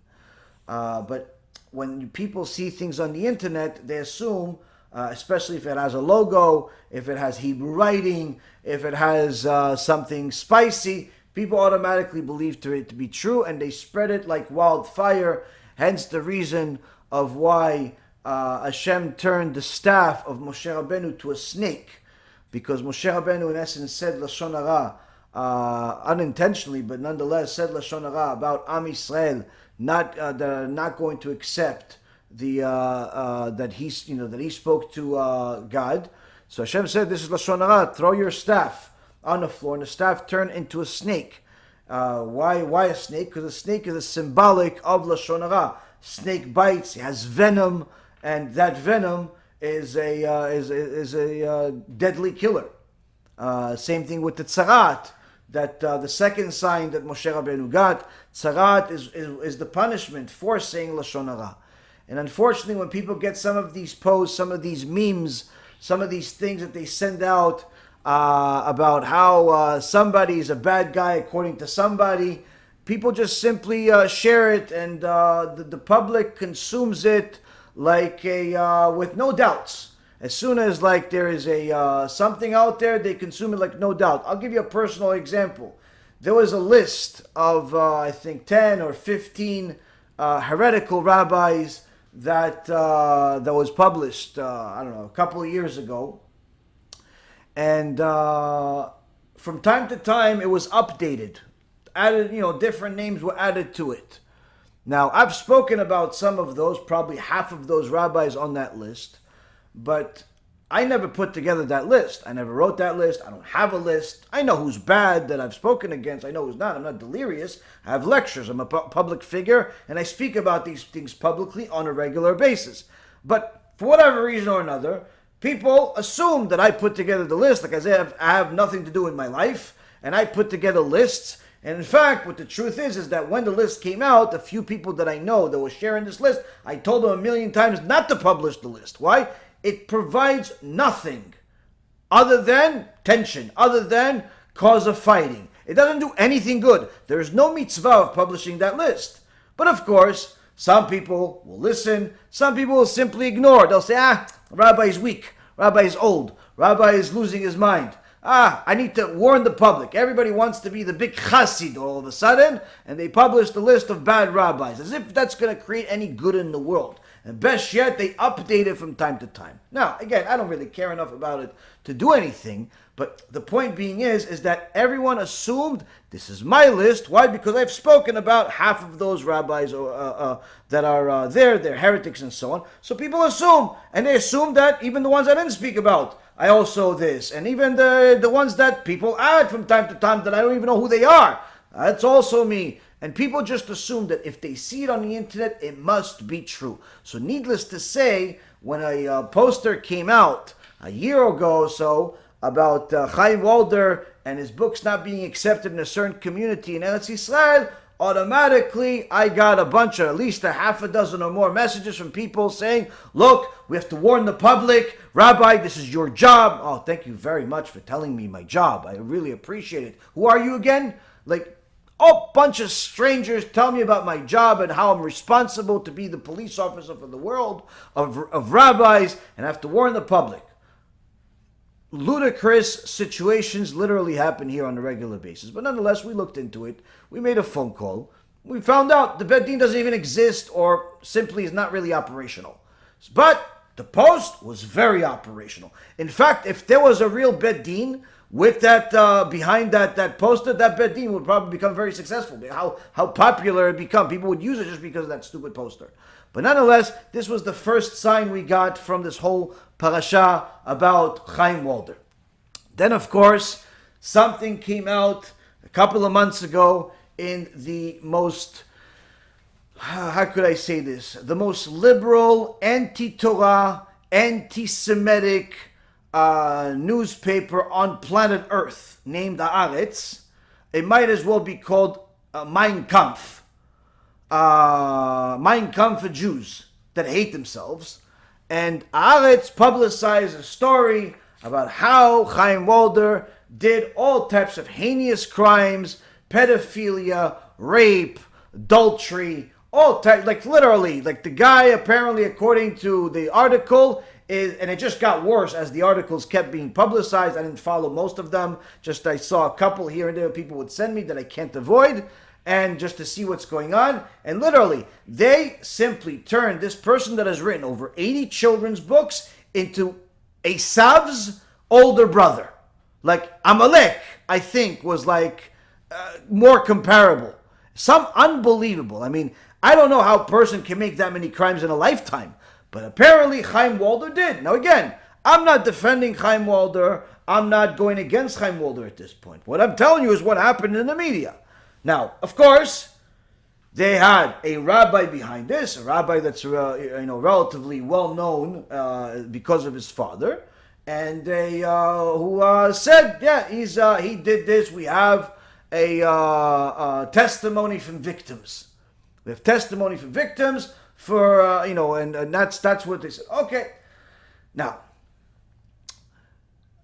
But when people see things on the internet, they assume, especially if it has a logo, if it has Hebrew writing, if it has something spicy, people automatically believe it to be true, and they spread it like wildfire. Hence the reason of why HaShem turned the staff of Moshe Rabbeinu to a snake, because Moshe Rabbeinu in essence said Lashon Hara, unintentionally, but nonetheless said Lashon Hara about Am Yisrael, not going to accept that he spoke to God. So Hashem said, "This is Lashon Hara. Throw your staff on the floor," and the staff turned into a snake. Why a snake? Because a snake is a symbolic of Lashon Hara. Snake bites, it has venom, and that venom is a deadly killer. Same thing with the tzarat. That the second sign that Moshe Rabbeinu got, tzarat is the punishment for saying Lashon Hara. And unfortunately, when people get some of these posts, some of these memes, some of these things that they send out about how somebody is a bad guy according to somebody, people just simply share it, and the public consumes it like with no doubts. As soon as there is something out there, they consume it like no doubt. I'll give you a personal example. There was a list of I think 10 or 15 heretical rabbis that was published a couple of years ago, and from time to time it was updated, added, different names were added to it. Now I've spoken about some of those, probably half of those rabbis on that list. But I never put together that list. I never wrote that list. I don't have a list. I know who's bad that I've spoken against. I know who's not. I'm not delirious. I have lectures. I'm a public figure, and I speak about these things publicly on a regular basis. But for whatever reason or another, people assume that I put together the list. Like I said, I have nothing to do in my life, and I put together lists. And in fact, what the truth is that when the list came out, the few people that I know that were sharing this list, I told them a million times not to publish the list. Why? It provides nothing other than tension, other than cause of fighting. It doesn't do anything good. There is no mitzvah of publishing that list. But of course, some people will listen, some people will simply ignore. They'll say, Rabbi is weak, Rabbi is old, Rabbi is losing his mind. I need to warn the public. Everybody wants to be the big chassid all of a sudden, and they publish the list of bad rabbis, as if that's going to create any good in the world. And best yet, they update it from time to time. Now, again, I don't really care enough about it to do anything, but the point being is that everyone assumed this is my list. Why? Because I've spoken about half of those rabbis that are there, they're heretics and so on. So people assume, and they assume that even the ones I didn't speak about, I also this, and even the ones that people add from time to time that I don't even know who they are, that's also me. And people just assume that if they see it on the internet, it must be true. So needless to say, when a poster came out a year ago or so about Chaim Walder and his books not being accepted in a certain community in Eretz Yisrael, automatically I got a bunch of, at least a half a dozen or more messages from people saying, look, we have to warn the public. Rabbi, this is your job. Oh, thank you very much for telling me my job. I really appreciate it. Who are you again? Bunch of strangers tell me about my job and how I'm responsible to be the police officer for the world of rabbis, and I have to warn the public. Ludicrous situations literally happen here on a regular basis. But nonetheless, we looked into it. We made a phone call. We found out the Beit Din doesn't even exist, or simply is not really operational. But the post was very operational. In fact, if there was a real Beit Din with that behind that poster, that Beit Din would probably become very successful. How popular it become. People would use it just because of that stupid poster. But nonetheless, this was the first sign we got from this whole parasha about Chaim Walder. Then, of course, something came out a couple of months ago in the most, how could I say this, the most liberal, anti-Torah, anti-Semitic newspaper on planet Earth named Haaretz. It might as well be called Mein Kampf. Mein Kampf for Jews that hate themselves. And Haaretz publicized a story about how Chaim Walder did all types of heinous crimes, pedophilia, rape, adultery, all types, like literally, like the guy apparently, according to the article, is, and it just got worse as the articles kept being publicized. I didn't follow most of them, just I saw a couple here and there people would send me that I can't avoid, and just to see what's going on. And literally, they simply turned this person that has written over 80 children's books into Esav's older brother. Like Amalek, I think, was like more comparable. Some unbelievable. I mean, I don't know how a person can make that many crimes in a lifetime, but apparently Chaim Walder did. Now again, I'm not defending Chaim Walder. I'm not going against Chaim Walder at this point. What I'm telling you is what happened in the media. Now, of course, they had a rabbi behind this, a rabbi that's relatively well known because of his father, and they who said, yeah, he did this. We have a testimony from victims. We have testimony from victims for and that's what they said. Okay, now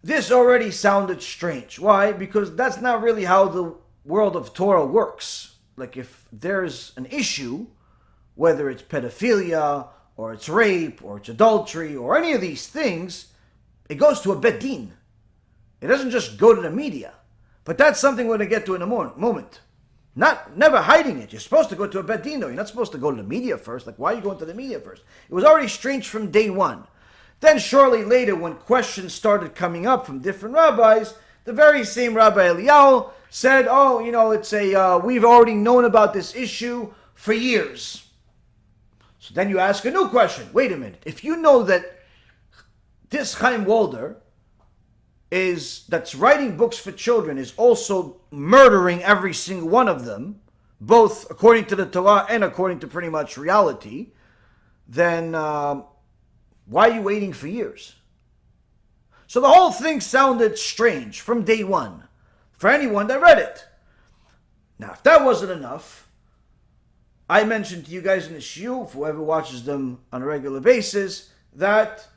this already sounded strange. Why? Because that's not really how the world of Torah works. Like if there's an issue, whether it's pedophilia or it's rape or it's adultery or any of these things, it goes to a bet din. It doesn't just go to the media. But that's something we're going to get to in a moment. Never hiding it. You're supposed to go to a bet din though. You're not supposed to go to the media first. Like why are you going to the media first? It was already strange from day one. Then shortly later when questions started coming up from different rabbis, the very same Rabbi Eliyahu said, it's we've already known about this issue for years. So then you ask a new question. Wait a minute. If you know that this Chaim Walder that's writing books for children is also murdering every single one of them, both according to the Torah and according to pretty much reality, then why are you waiting for years? So the whole thing sounded strange from day one for anyone that read it. Now, if that wasn't enough, I mentioned to you guys in the shiur, for whoever watches them on a regular basis, that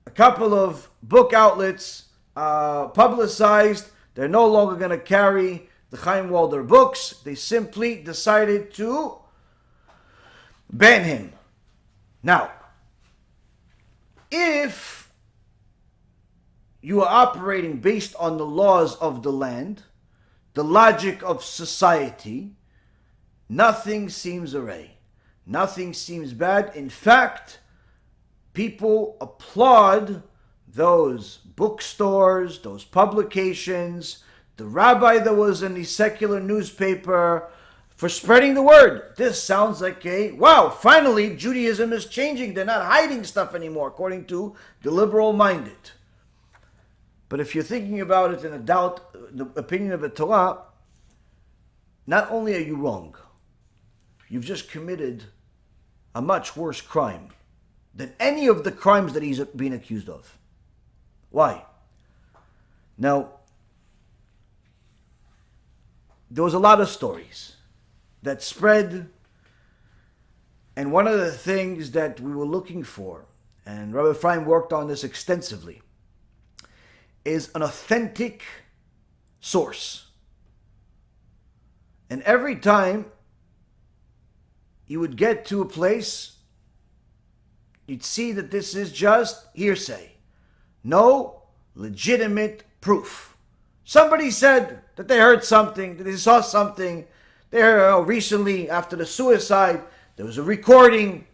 a couple of book outlets publicized they're no longer going to carry the Chaim Walder books. They simply decided to ban him. Now, if you are operating based on the laws of the land, the logic of society, nothing seems array. Nothing seems bad. In fact, people applaud those bookstores, those publications, the rabbi that was in the secular newspaper for spreading the word. This sounds like wow, finally Judaism is changing. They're not hiding stuff anymore, according to the liberal-minded. But if you're thinking about it in the opinion of the Torah, not only are you wrong, you've just committed a much worse crime than any of the crimes that he's being accused of. Why? Now, there was a lot of stories that spread, and one of the things that we were looking for, and Rabbi Ephraim worked on this extensively, is an authentic source. And every time you would get to a place, you'd see that this is just hearsay. No legitimate proof. Somebody said that they heard something, that they saw something. Recently, after the suicide, there was a recording.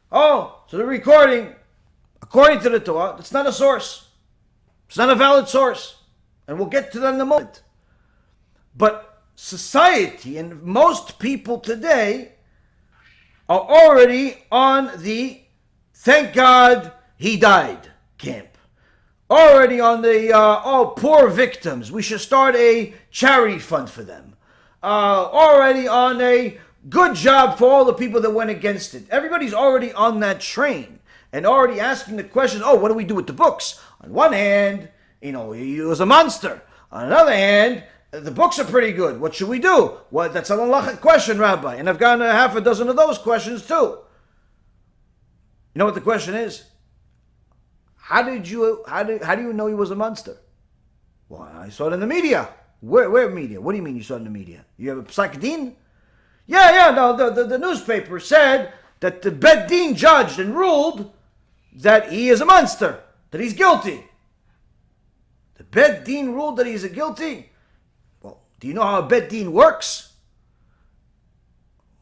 So the recording, according to the Torah, it's not a source. It's not a valid source. And we'll get to that in a moment. But society and most people today are already on the thank God he died camp. Already on the, poor victims, we should start a charity fund for them. Already on a good job for all the people that went against it. Everybody's already on that train and already asking the question, what do we do with the books? On one hand, he was a monster. On another hand, the books are pretty good. What should we do? Well, that's a halachic question, Rabbi. And I've gotten a half a dozen of those questions too. You know what the question is? How do you know he was a monster? Well, I saw it in the media. Where media? What do you mean you saw it in the media? You have a psak din? Yeah, no, the newspaper said that the Bet Din judged and ruled that he is a monster, that he's guilty. The Bet Din ruled that he's guilty? Well, do you know how a Bet Din works?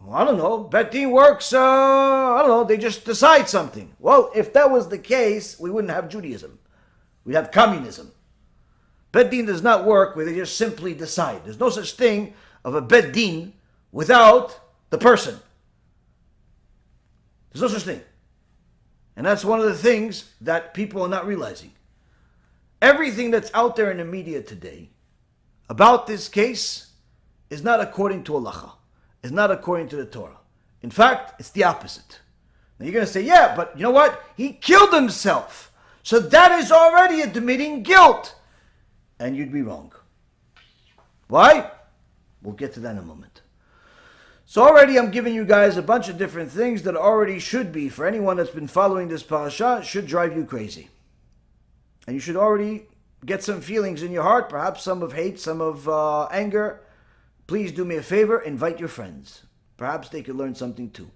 Well, I don't know. Bet Din works, I don't know, they just decide something. Well, if that was the case, we wouldn't have Judaism. We'd have communism. Bet Din does not work where they just simply decide. There's no such thing of a Bet Din without the person. There's no such thing. And that's one of the things that people are not realizing. Everything that's out there in the media today about this case is not according to halacha. Is not according to the Torah. In fact, it's the opposite. Now you're going to say, yeah, but you know what? He killed himself. So that is already admitting guilt. And you'd be wrong. Why? We'll get to that in a moment. So already I'm giving you guys a bunch of different things that already should be, for anyone that's been following this parasha, should drive you crazy. And you should already get some feelings in your heart, perhaps some of hate, some of anger. Please do me a favor, invite your friends. Perhaps they could learn something too.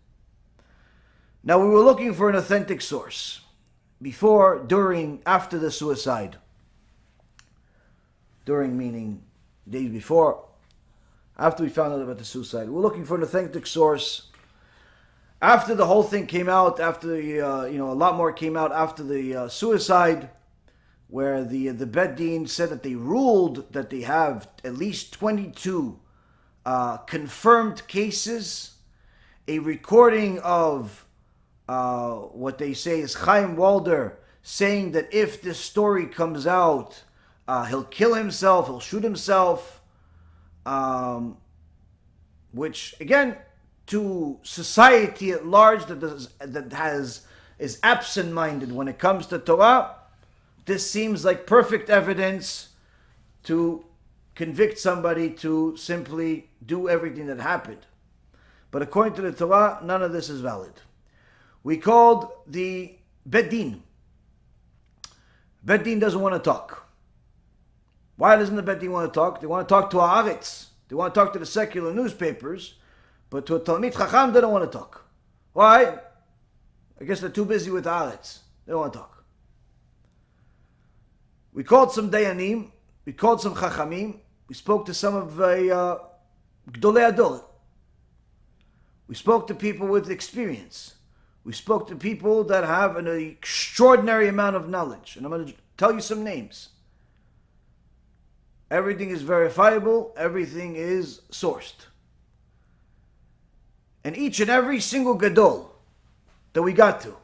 Now we were looking for an authentic source. Before, during, after the suicide. During meaning days before. After we found out about the suicide. We're looking for an authentic source. After the whole thing came out, after the, a lot more came out after the suicide, where the Bet Din said that they ruled that they have at least 22 confirmed cases, a recording of what they say is Chaim Walder saying that if this story comes out, he'll kill himself, he'll shoot himself, which again, to society at large is absent-minded when it comes to Torah, this seems like perfect evidence to convict somebody to simply do everything that happened. But according to the Torah, none of this is valid. We called the Bet Din. Bet Din doesn't want to talk. Why doesn't the Bet Din want to talk? They want to talk to Haaretz. They want to talk to the secular newspapers. But to a Talmid Chacham, they don't want to talk. Why? I guess they're too busy with Haaretz. They don't want to talk. We called some Dayanim. We called some Chachamim. We spoke to some of Gdolei Ador. We spoke to people with experience. We spoke to people that have an extraordinary amount of knowledge. And I'm going to tell you some names. Everything is verifiable. Everything is sourced. And each and every single Gadol that we got to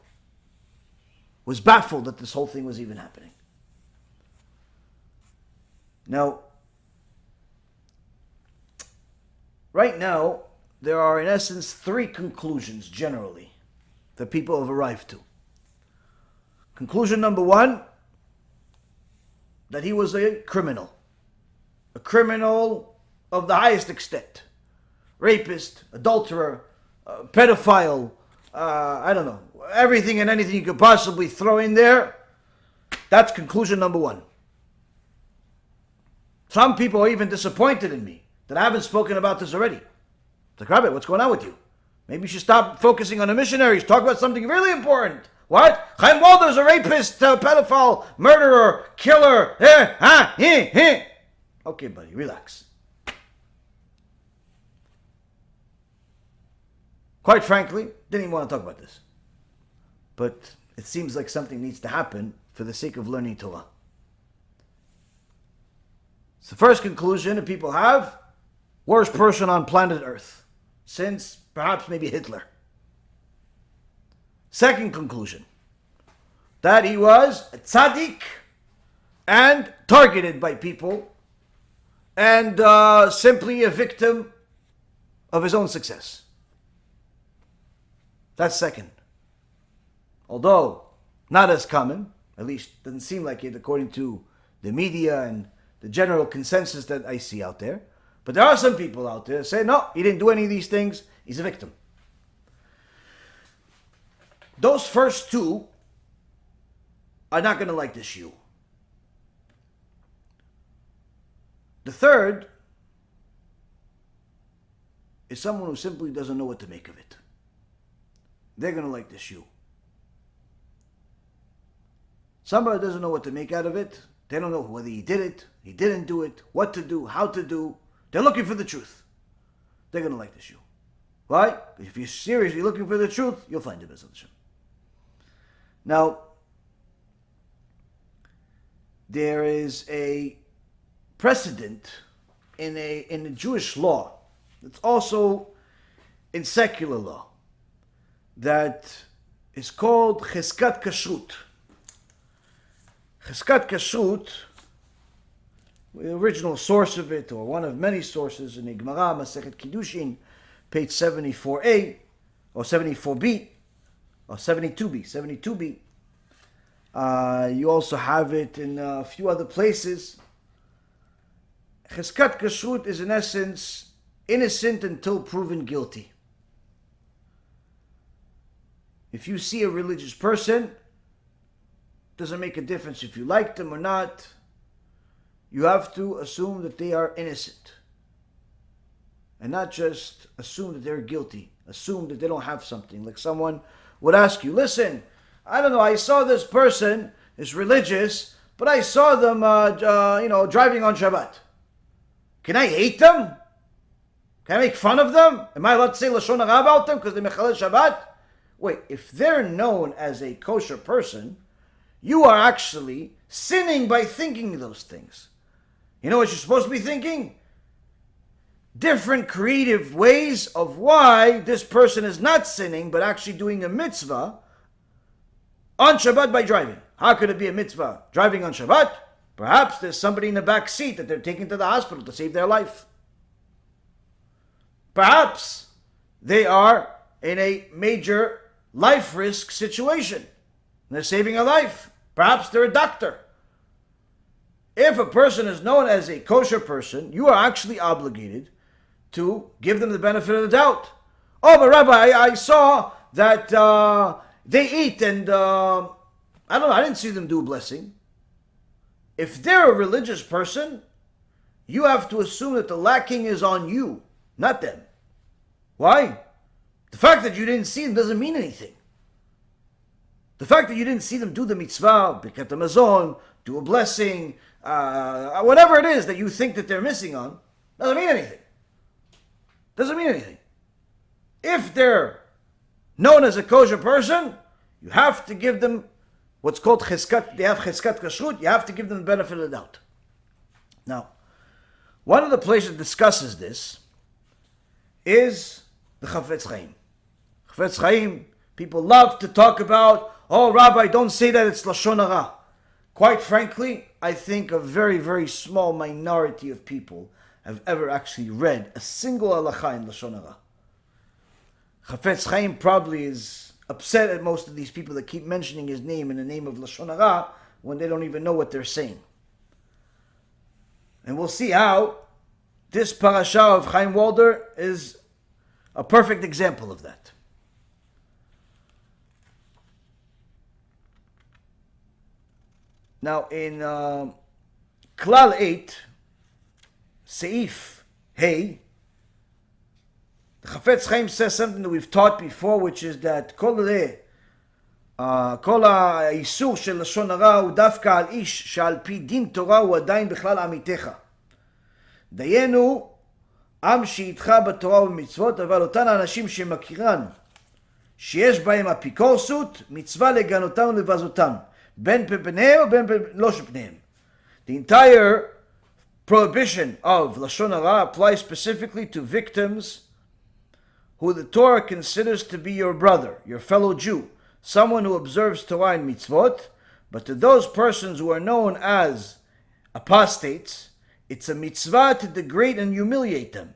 was baffled that this whole thing was even happening. Now, right now, there are in essence 3 conclusions generally that people have arrived to. Conclusion number 1, that he was a criminal of the highest extent. Rapist, adulterer, pedophile, I don't know, everything and anything you could possibly throw in there. That's conclusion number 1. Some people are even disappointed in me that I haven't spoken about this already. It's like, Rabbi, what's going on with you? Maybe you should stop focusing on the missionaries. Talk about something really important. What? Chaim Walder is a rapist, pedophile, murderer, killer. Okay, buddy, relax. Quite frankly, didn't even want to talk about this. But it seems like something needs to happen for the sake of learning Torah. So the first conclusion that people have, worst person on planet Earth, since perhaps maybe Hitler. Second conclusion, that he was a tzaddik and targeted by people and simply a victim of his own success. That's second. Although not as common, at least doesn't seem like it according to the media and the general consensus that I see out there. But there are some people out there that say, no, he didn't do any of these things. He's a victim. Those first 2 are not going to like this shiur. The third is someone who simply doesn't know what to make of it. They're going to like this shiur. Somebody doesn't know what to make out of it. They don't know whether he did it, he didn't do it, what to do, how to do. They're looking for the truth. They're going to like this shiur. Why? If you're seriously looking for the truth, you'll find it, B'ezras Hashem. Now, there is a precedent in the Jewish law. It's also in secular law that is called Cheskat Kashrut. Cheskat Kashrut, the original source of it, or one of many sources in the Gemara, Masechet Kiddushin, page 74a, or 74b, or 72b. You also have it in a few other places. Cheskat Kashrut is in essence innocent until proven guilty. If you see a religious person, doesn't make a difference if you like them or not, you have to assume that they are innocent. And not just assume that they're guilty. Assume that they don't have something. Like someone would ask you, listen, I don't know, I saw this person is religious, but I saw them driving on Shabbat. Can I hate them? Can I make fun of them? Am I allowed to say Lashon Hara about them because they mechalel Shabbat? Wait, if they're known as a kosher person, you are actually sinning by thinking those things. You know what you're supposed to be thinking? Different creative ways of why this person is not sinning, but actually doing a mitzvah on Shabbat by driving. How could it be a mitzvah driving on Shabbat? Perhaps there's somebody in the back seat that they're taking to the hospital to save their life. Perhaps they are in a major life risk situation. They're saving a life. Perhaps they're a doctor. If a person is known as a kosher person, you are actually obligated to give them the benefit of the doubt. Oh, but Rabbi, I saw that they eat and I don't know, I didn't see them do a blessing. If they're a religious person, you have to assume that the lacking is on you, not them. Why? The fact that you didn't see them doesn't mean anything. The fact that you didn't see them do the mitzvah, Birkat HaMazon, do a blessing, whatever it is that you think that they're missing on, doesn't mean anything. Doesn't mean anything. If they're known as a kosher person, you have to give them what's called cheskat, they have cheskat kashrut, you have to give them the benefit of the doubt. Now, one of the places that discusses this is the Chafetz Chaim. Chafetz Chaim, people love to talk about, oh, Rabbi, don't say that it's Lashon Hara. Quite frankly, I think a very, very small minority of people have ever actually read a single halacha in Lashon Hara. Chafetz Chaim probably is upset at most of these people that keep mentioning his name in the name of Lashon Hara when they don't even know what they're saying. And we'll see how this parasha of Chaim Walder is a perfect example of that. Now in Klal 8, Seif Hey, the Chafetz Chaim says something that we've taught before, which is that כל האיסור של לשון הרע הוא דווקא על איש שעל פי דין תורה הוא עדיין בכלל עמיתך. דיינו, עם שאיתך בתורה ובמצוות, אבל אותן האנשים שמכירן שיש בהם אפיקורסות, מצווה לגנותם ולבזותם, בין פניהם ובין לא שפניהם. The entire prohibition of Lashon Hara applies specifically to victims who the Torah considers to be your brother, your fellow Jew, someone who observes Torah and mitzvot, but to those persons who are known as apostates, it's a mitzvah to degrade and humiliate them,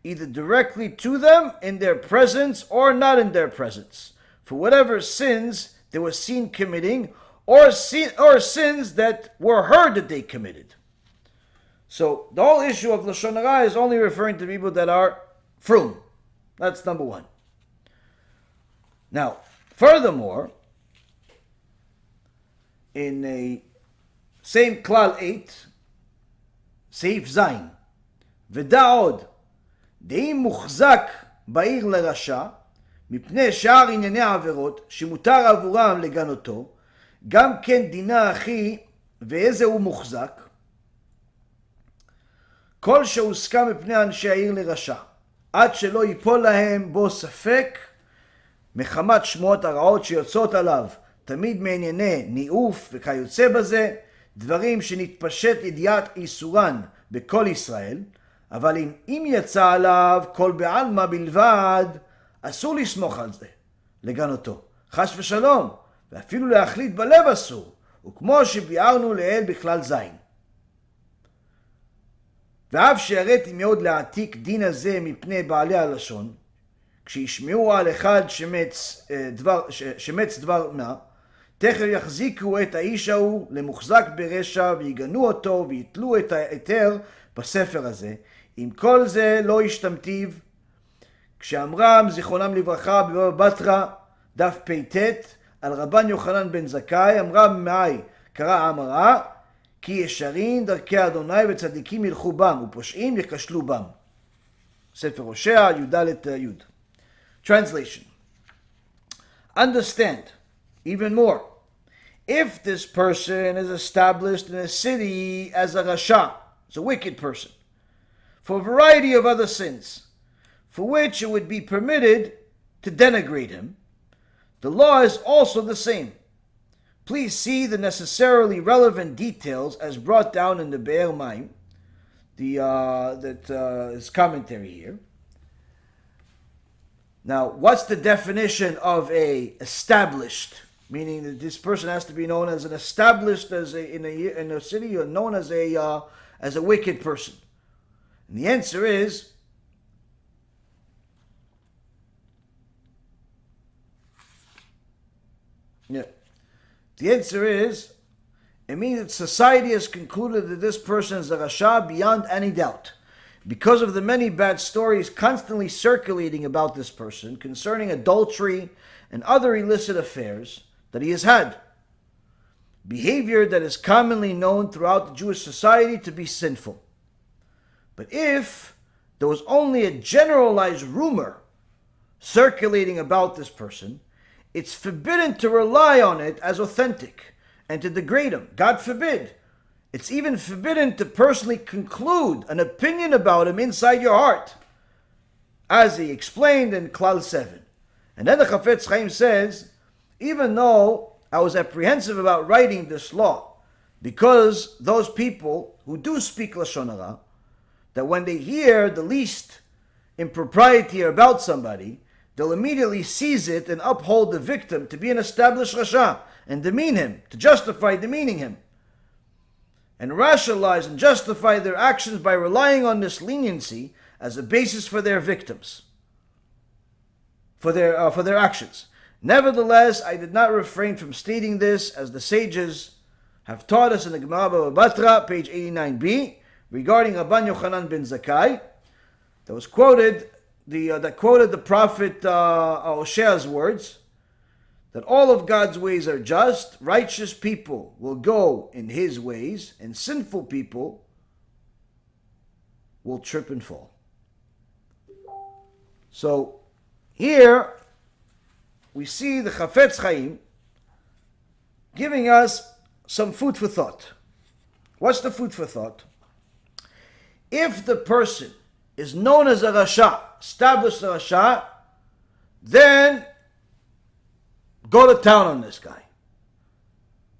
either directly to them in their presence or not in their presence, for whatever sins they were seen committing or sins that were heard that they committed. So the whole issue of Lashon Hara is only referring to people that are frum. That's number one. Now, furthermore, in a same klal 8, סעיף ז', ודע עוד, דאם מוחזק בעיר לרשע, מפני שאר ענייני העבירות שמותר עבורם לגנותו, גם כן דינה אחי ואיזה הוא מוחזק, כל שהוסכם מפני אנשי העיר לרשע, עד שלא ייפול להם בו ספק, מחמת שמועות הרעות שיוצאות עליו, תמיד מענייני ניאוף וכיוצא בזה, דברים שנתפשט ידיעת איסורן בכל ישראל, אבל אם יצא עליו כל בעלמא בלבד, אסור לסמוך על זה, לגנותו, חס ושלום, ואפילו להחליט בלב אסור, וכמו שביארנו לעיל בכלל זין. ואף שהראיתי מאוד להעתיק דין הזה מפני בעלי הלשון, כשישמעו על אחד שמץ דבר מה, תכף יחזיקו את האיש ההוא למוחזק ברשע ויגנו אותו ויתלו את ההיתר בספר הזה. עם כל זה לא ישתמתיו, כשאמרם זיכרונם לברכה בבבא בתרא דף פ"ט על רבן יוחנן בן זכאי, אמרה במאי קרא אמרה כי ישרים דרכי אדוני וצדיקים ילכו בם ופושעים יכשלו בם. ספר הושע י"ד י'. Translation. Understand even more. If this person is established in a city as a rasha, as a wicked person, for a variety of other sins, for which it would be permitted to denigrate him, the law is also the same. Please see the necessarily relevant details as brought down in the Be'er Maim, his commentary here. Now, what's the definition of a established? Meaning that this person has to be known as an established in a city, or known as a wicked person. And the answer is The answer is, it means that society has concluded that this person is a rasha beyond any doubt, because of the many bad stories constantly circulating about this person concerning adultery and other illicit affairs that he has had. Behavior that is commonly known throughout the Jewish society to be sinful. But if there was only a generalized rumor circulating about this person, it's forbidden to rely on it as authentic and to degrade him. God forbid. It's even forbidden to personally conclude an opinion about him inside your heart, as he explained in Klal 7. And then the Chafetz Chaim says, even though I was apprehensive about writing this law, because those people who do speak Lashon Hara, that when they hear the least impropriety about somebody, they'll immediately seize it and uphold the victim to be an established rasha and demean him, to justify demeaning him, and rationalize and justify their actions by relying on this leniency as a basis for their victims, for their actions. Nevertheless, I did not refrain from stating this, as the sages have taught us in the Gemara Baba Batra, page 89b, regarding Rabban Yochanan ben Zakkai, that was quoted. That quoted the prophet Hosea's words, that all of God's ways are just, righteous people will go in his ways, and sinful people will trip and fall. So here we see the Chafetz Chaim giving us some food for thought. What's the food for thought? If the person is known as a rasha, established a rasha, then go to town on this guy.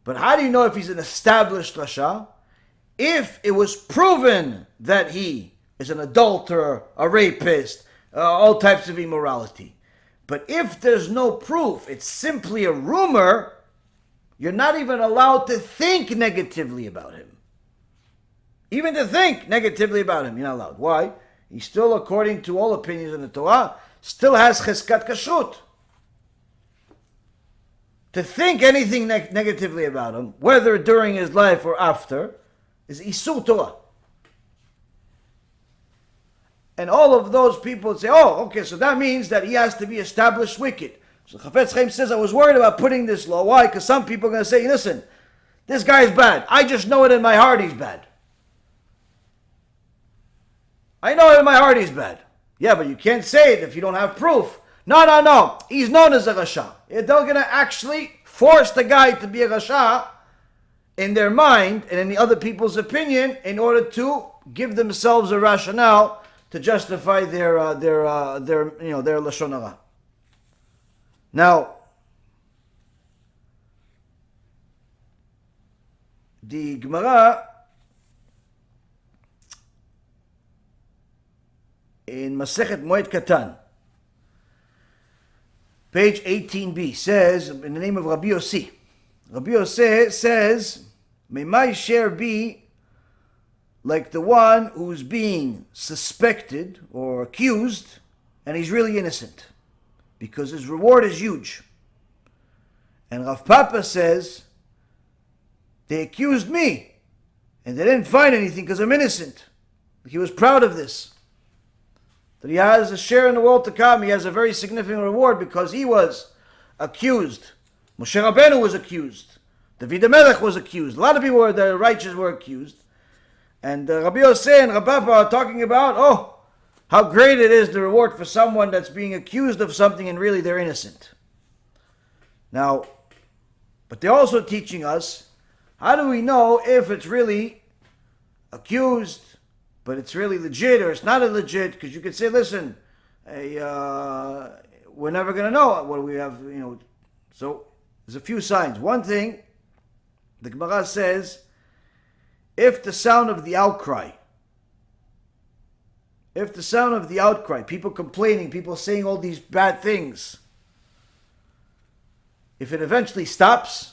But how do you know if he's an established rasha? If it was proven that he is an adulterer, a rapist, all types of immorality. But if there's no proof, it's simply a rumor, you're not even allowed to think negatively about him. Even to think negatively about him, you're not allowed. Why? He still, according to all opinions in the Torah, still has cheskat kashrut. To think anything negatively about him, whether during his life or after, is isur Torah. And all of those people say, oh, okay, so that means that he has to be established wicked. So Chafetz Chaim says, I was worried about putting this law. Why? Because some people are going to say, listen, This guy is bad. I just know it in my heart he's bad. I know it in my heart he's bad. Yeah, but you can't say it if you don't have proof. No. He's known as a Rasha. They're going to actually force the guy to be a Rasha in their mind and in the other people's opinion in order to give themselves a rationale to justify their lashon hara. Now, the Gemara in Masechet Moed Katan, page 18b, says, in the name of Rabbi Yossi, Rabbi Yossi says, may my share be like the one who's being suspected or accused and he's really innocent because his reward is huge. And Rav Papa says, they accused me and they didn't find anything because I'm innocent. He was proud of this. That he has a share in the world to come. He has a very significant reward because he was accused. Moshe Rabbeinu was accused. David HaMelech was accused. A lot of people, the righteous, were accused. And Rabbi Yossi and Rabbi Papa are talking about, how great it is, the reward for someone that's being accused of something and really they're innocent. Now, but they're also teaching us, how do we know if it's really accused, but it's really legit or it's not legit? Because you could say, listen, we're never going to know what we have, So there's a few signs. One thing, the Gemara says, if the sound of the outcry, people complaining, people saying all these bad things, if it eventually stops,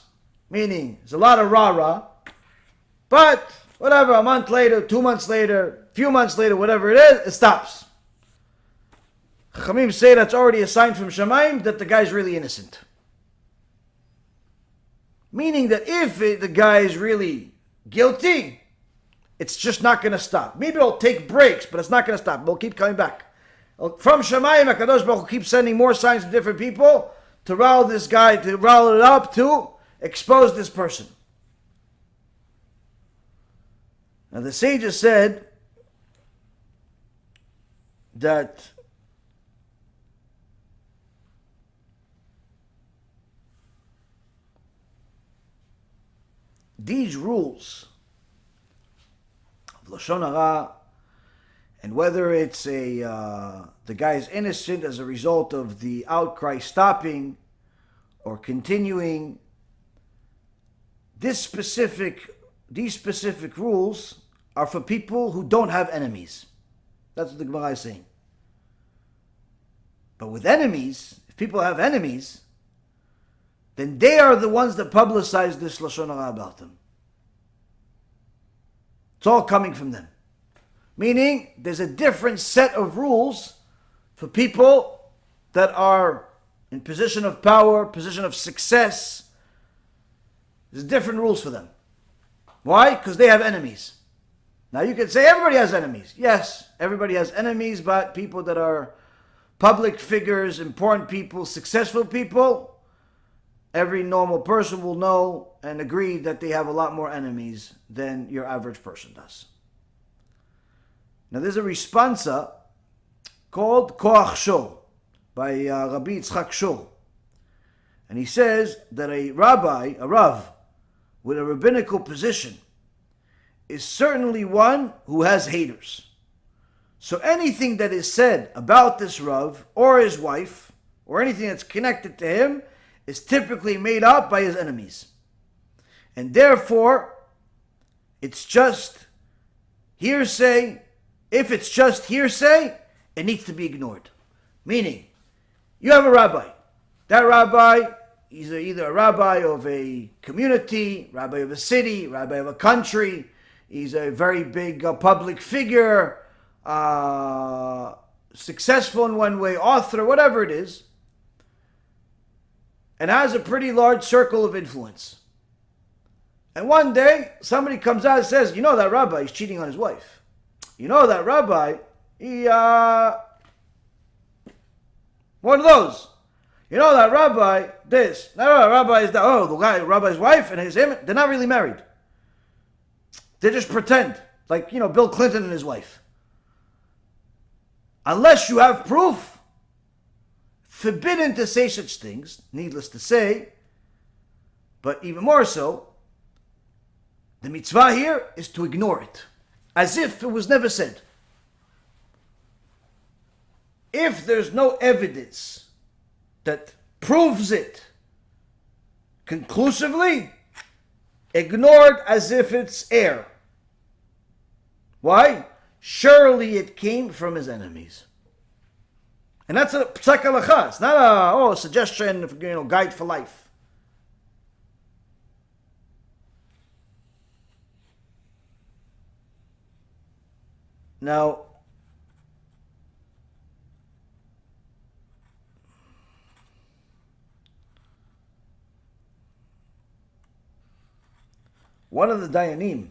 meaning there's a lot of rah-rah, but whatever, a month later, 2 months later, few months later, whatever it is, it stops. Chachamim say that's already a sign from Shamayim that the guy's really innocent. Meaning that if the guy is really guilty, it's just not going to stop. Maybe it'll take breaks, but it's not going to stop. We'll keep coming back. From Shamayim, HaKadosh Baruch Hu keeps sending more signs to different people to rile this guy, to rile it up, to expose this person. Now the sages said that these rules of lashon hara, and whether it's the guy is innocent as a result of the outcry stopping or continuing, these specific rules are for people who don't have enemies. That's what the Gemara is saying. But with enemies, if people have enemies, then they are the ones that publicize this lashon hara about them. It's all coming from them. Meaning, there's a different set of rules for people that are in position of power, position of success. There's different rules for them. Why? Because they have enemies. Now you can say everybody has enemies. Yes, everybody has enemies, but people that are public figures, important people, successful people, every normal person will know and agree that they have a lot more enemies than your average person does. Now there's a responsa called Koach Shor by Rabbi Yitzchak Shor. And he says that a Rav, with a rabbinical position is certainly one who has haters. So anything that is said about this Rav or his wife or anything that's connected to him is typically made up by his enemies. And therefore, it's just hearsay. If it's just hearsay, it needs to be ignored. Meaning, you have a rabbi. That rabbi, he's either a rabbi of a community, rabbi of a city, rabbi of a country. He's a very big public figure, successful in one way, author, whatever it is, and has a pretty large circle of influence. And one day, somebody comes out and says, that rabbi is cheating on his wife. That rabbi, one of those. You know that rabbi, this. That rabbi is that. Oh, the guy, rabbi's wife and him, they're not really married. They just pretend. Like, Bill Clinton and his wife. Unless you have proof, forbidden to say such things, needless to say, but even more so, the mitzvah here is to ignore it, as if it was never said. If there's no evidence that proves it conclusively, ignored as if it's air. Why? Surely it came from his enemies. And that's a psak halacha. It's not a suggestion, guide for life. Now, one of the dayanim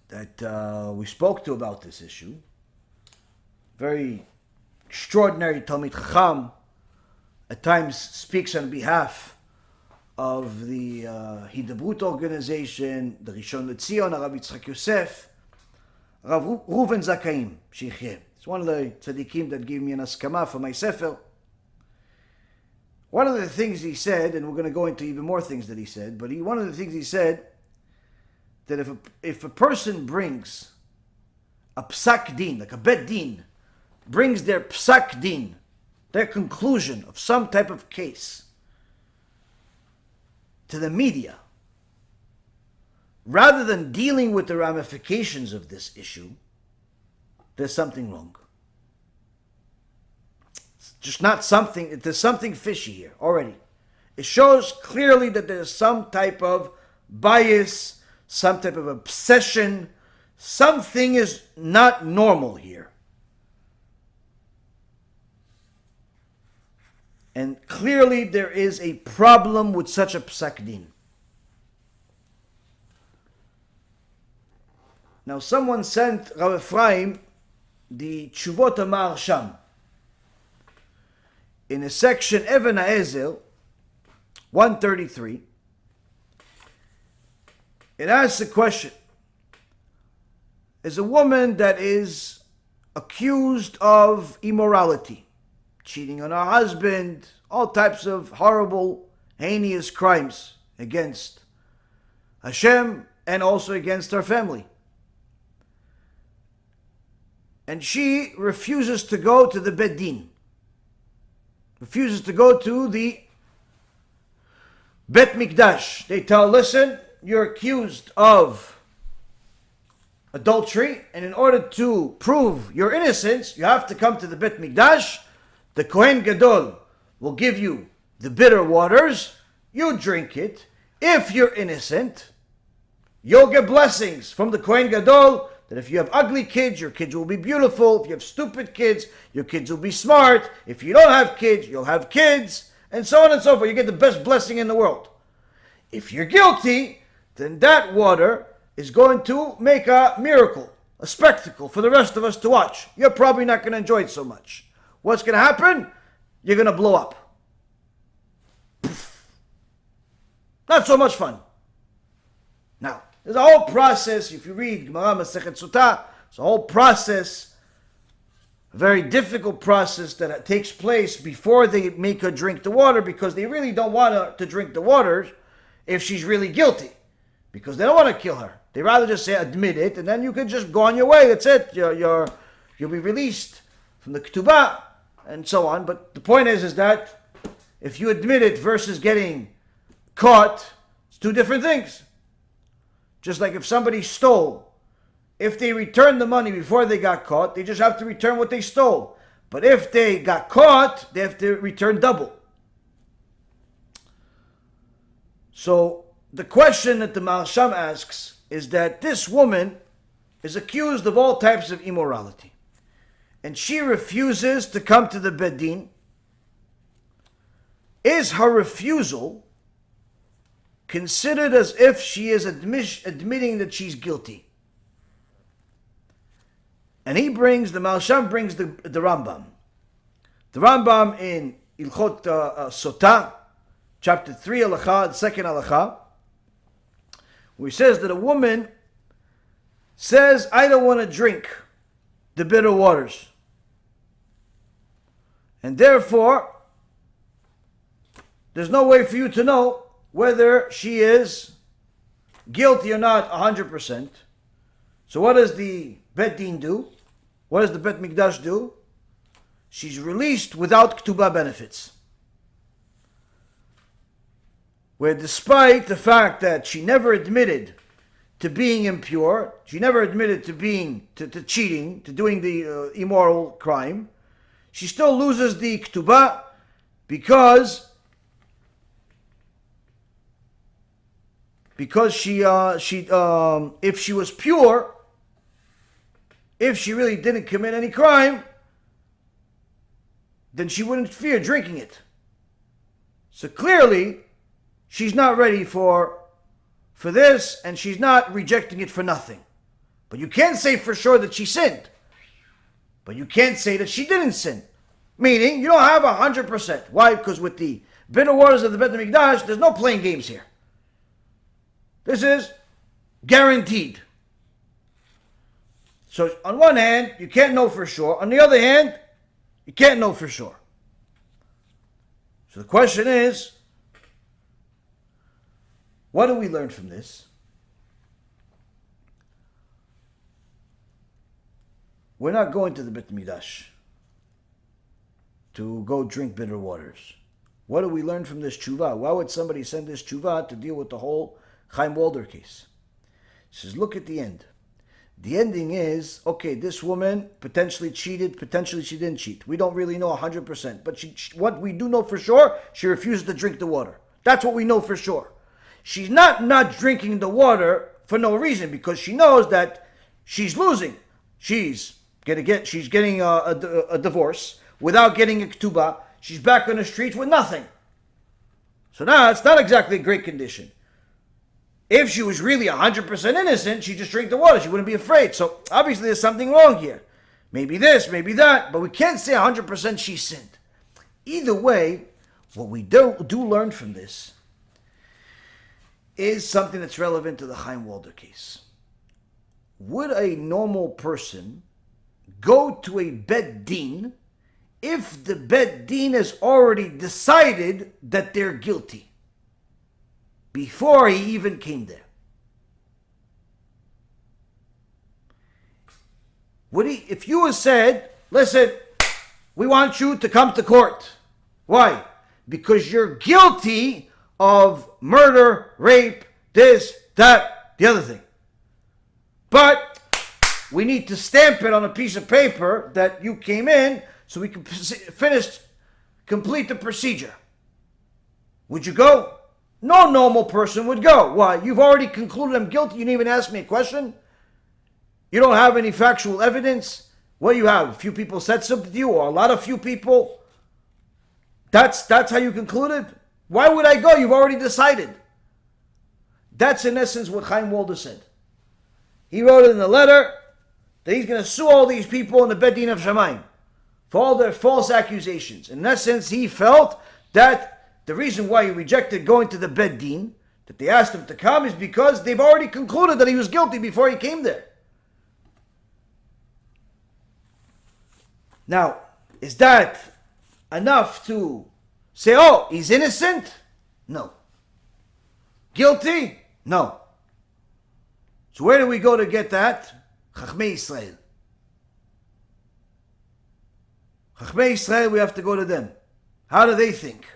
that we spoke to about this issue, very extraordinary Talmid Chacham, at times speaks on behalf of the Hidabrut organization, the Rishon LeZion, Rabbi Yitzchak Yosef, Rabbi Reuven Zakaim, Sheikheh. It's one of the tzaddikim that gave me an askama for my sefer. One of the things he said, and we're going to go into even more things that he said, but one of the things he said, that if a person brings a psak din, like a bet din, brings their psak din, their conclusion of some type of case, to the media, rather than dealing with the ramifications of this issue, there's something wrong. It's just not something, there's something fishy here already. It shows clearly that there's some type of bias, some type of obsession. Something is not normal here. And clearly there is a problem with such a psak din. Now someone sent Rav Ephraim the Tshuvot HaMaharsham. In a section Even HaEzel, 133, it asks a question. Is a woman that is accused of immorality, cheating on her husband, all types of horrible, heinous crimes against HaShem and also against her family. And she refuses to go to the Bet Din, refuses to go to the Bet Mikdash. They tell her, listen, you're accused of adultery, and in order to prove your innocence, you have to come to the Bet Mikdash. The Kohen Gadol will give you the bitter waters. You drink it. If you're innocent, you'll get blessings from the Kohen Gadol, that if you have ugly kids, your kids will be beautiful. If you have stupid kids, your kids will be smart. If you don't have kids, you'll have kids, and so on and so forth. You get the best blessing in the world. If you're guilty, then that water is going to make a miracle, a spectacle for the rest of us to watch. You're probably not going to enjoy it so much. What's going to happen? You're going to blow up. Poof. Not so much fun. Now, there's a whole process. If you read Gemara Masechet Sotah, it's a whole process, a very difficult process that takes place before they make her drink the water, because they really don't want her to drink the water if she's really guilty, because they don't want to kill her. They rather just say admit it, and then you can just go on your way. That's it. You'll be released from the ketubah and so on. But the point is that if you admit it versus getting caught, it's two different things. Just like if somebody stole, if they return the money before they got caught, they just have to return what they stole. But if they got caught, they have to return double. So the question that the Maharsham asks is that this woman is accused of all types of immorality, and she refuses to come to the Bet Din. Is her refusal considered as if she is admitting that she's guilty? And the Maharsham brings the Rambam. The Rambam in Ilchot Sotah, chapter 3 halacha, the second halacha, where he says that a woman says, I don't want to drink the bitter waters. And therefore, there's no way for you to know whether she is guilty or not 100%. So what does the Bet Din do? What does the Bet Mikdash do? She's released without Ketubah benefits. Where despite the fact that she never admitted to being impure, she never admitted to cheating, to doing the immoral crime, she still loses the Ketubah because she if she was pure, if she really didn't commit any crime, then she wouldn't fear drinking it. So clearly, she's not ready for this, and she's not rejecting it for nothing. But you can't say for sure that she sinned. But you can't say that she didn't sin. Meaning, you don't have 100%. Why? Because with the bitter waters of the Beit HaMikdash, there's no playing games here. This is guaranteed. So on one hand, you can't know for sure. On the other hand, you can't know for sure. So the question is, what do we learn from this? We're not going to the Beit HaMikdash to go drink bitter waters. What do we learn from this tshuva? Why would somebody send this tshuva to deal with the whole Chaim Walder case? He says, look at the end. The ending is, okay, this woman potentially cheated, potentially she didn't cheat. We don't really know 100%. But what we do know for sure, she refuses to drink the water. That's what we know for sure. She's not drinking the water for no reason, because she knows that she's losing. She's getting a divorce without getting a ketubah. She's back on the streets with nothing. So now it's not exactly a great condition. If she was really 100% innocent, she'd just drink the water. She wouldn't be afraid. So obviously there's something wrong here. Maybe this, maybe that. But we can't say 100% she sinned. Either way, what we do learn from this is something that's relevant to the Chaim Walder case. Would a normal person go to a Bet Din if the Bet Din has already decided that they're guilty before he even came there? Would he, if you had said, listen, we want you to come to court. Why? Because you're guilty of murder, rape, this, that, the other thing. But we need to stamp it on a piece of paper that you came in so we can complete the procedure. Would you go? No normal person would go. Why? You've already concluded I'm guilty. You didn't even ask me a question. You don't have any factual evidence. What do you have? A few people said something to you, or a lot of few people? That's how you concluded? Why would I go? You've already decided. That's in essence what Chaim Walder said. He wrote it in the letter that he's going to sue all these people in the Bet Din of Shamayim for all their false accusations. In essence, he felt that the reason why he rejected going to the Bet Din, that they asked him to come, is because they've already concluded that he was guilty before he came there. Now, is that enough to say, oh, he's innocent? No. Guilty? No. So where do we go to get that? Chachmei Israel. Chachmei Israel, we have to go to them. How do they think?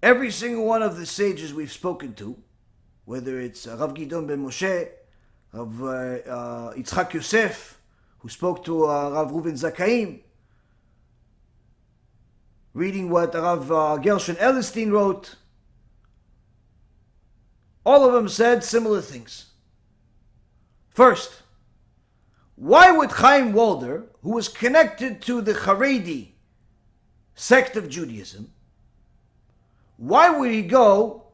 Every single one of the sages we've spoken to, whether it's Rav Gidon ben Moshe, Rav Yitzchak Yosef, who spoke to Rav Reuven Zakaim, reading what Rav Gershon Ellenstein wrote, all of them said similar things. First, why would Chaim Walder, who was connected to the Haredi sect of Judaism, why would he go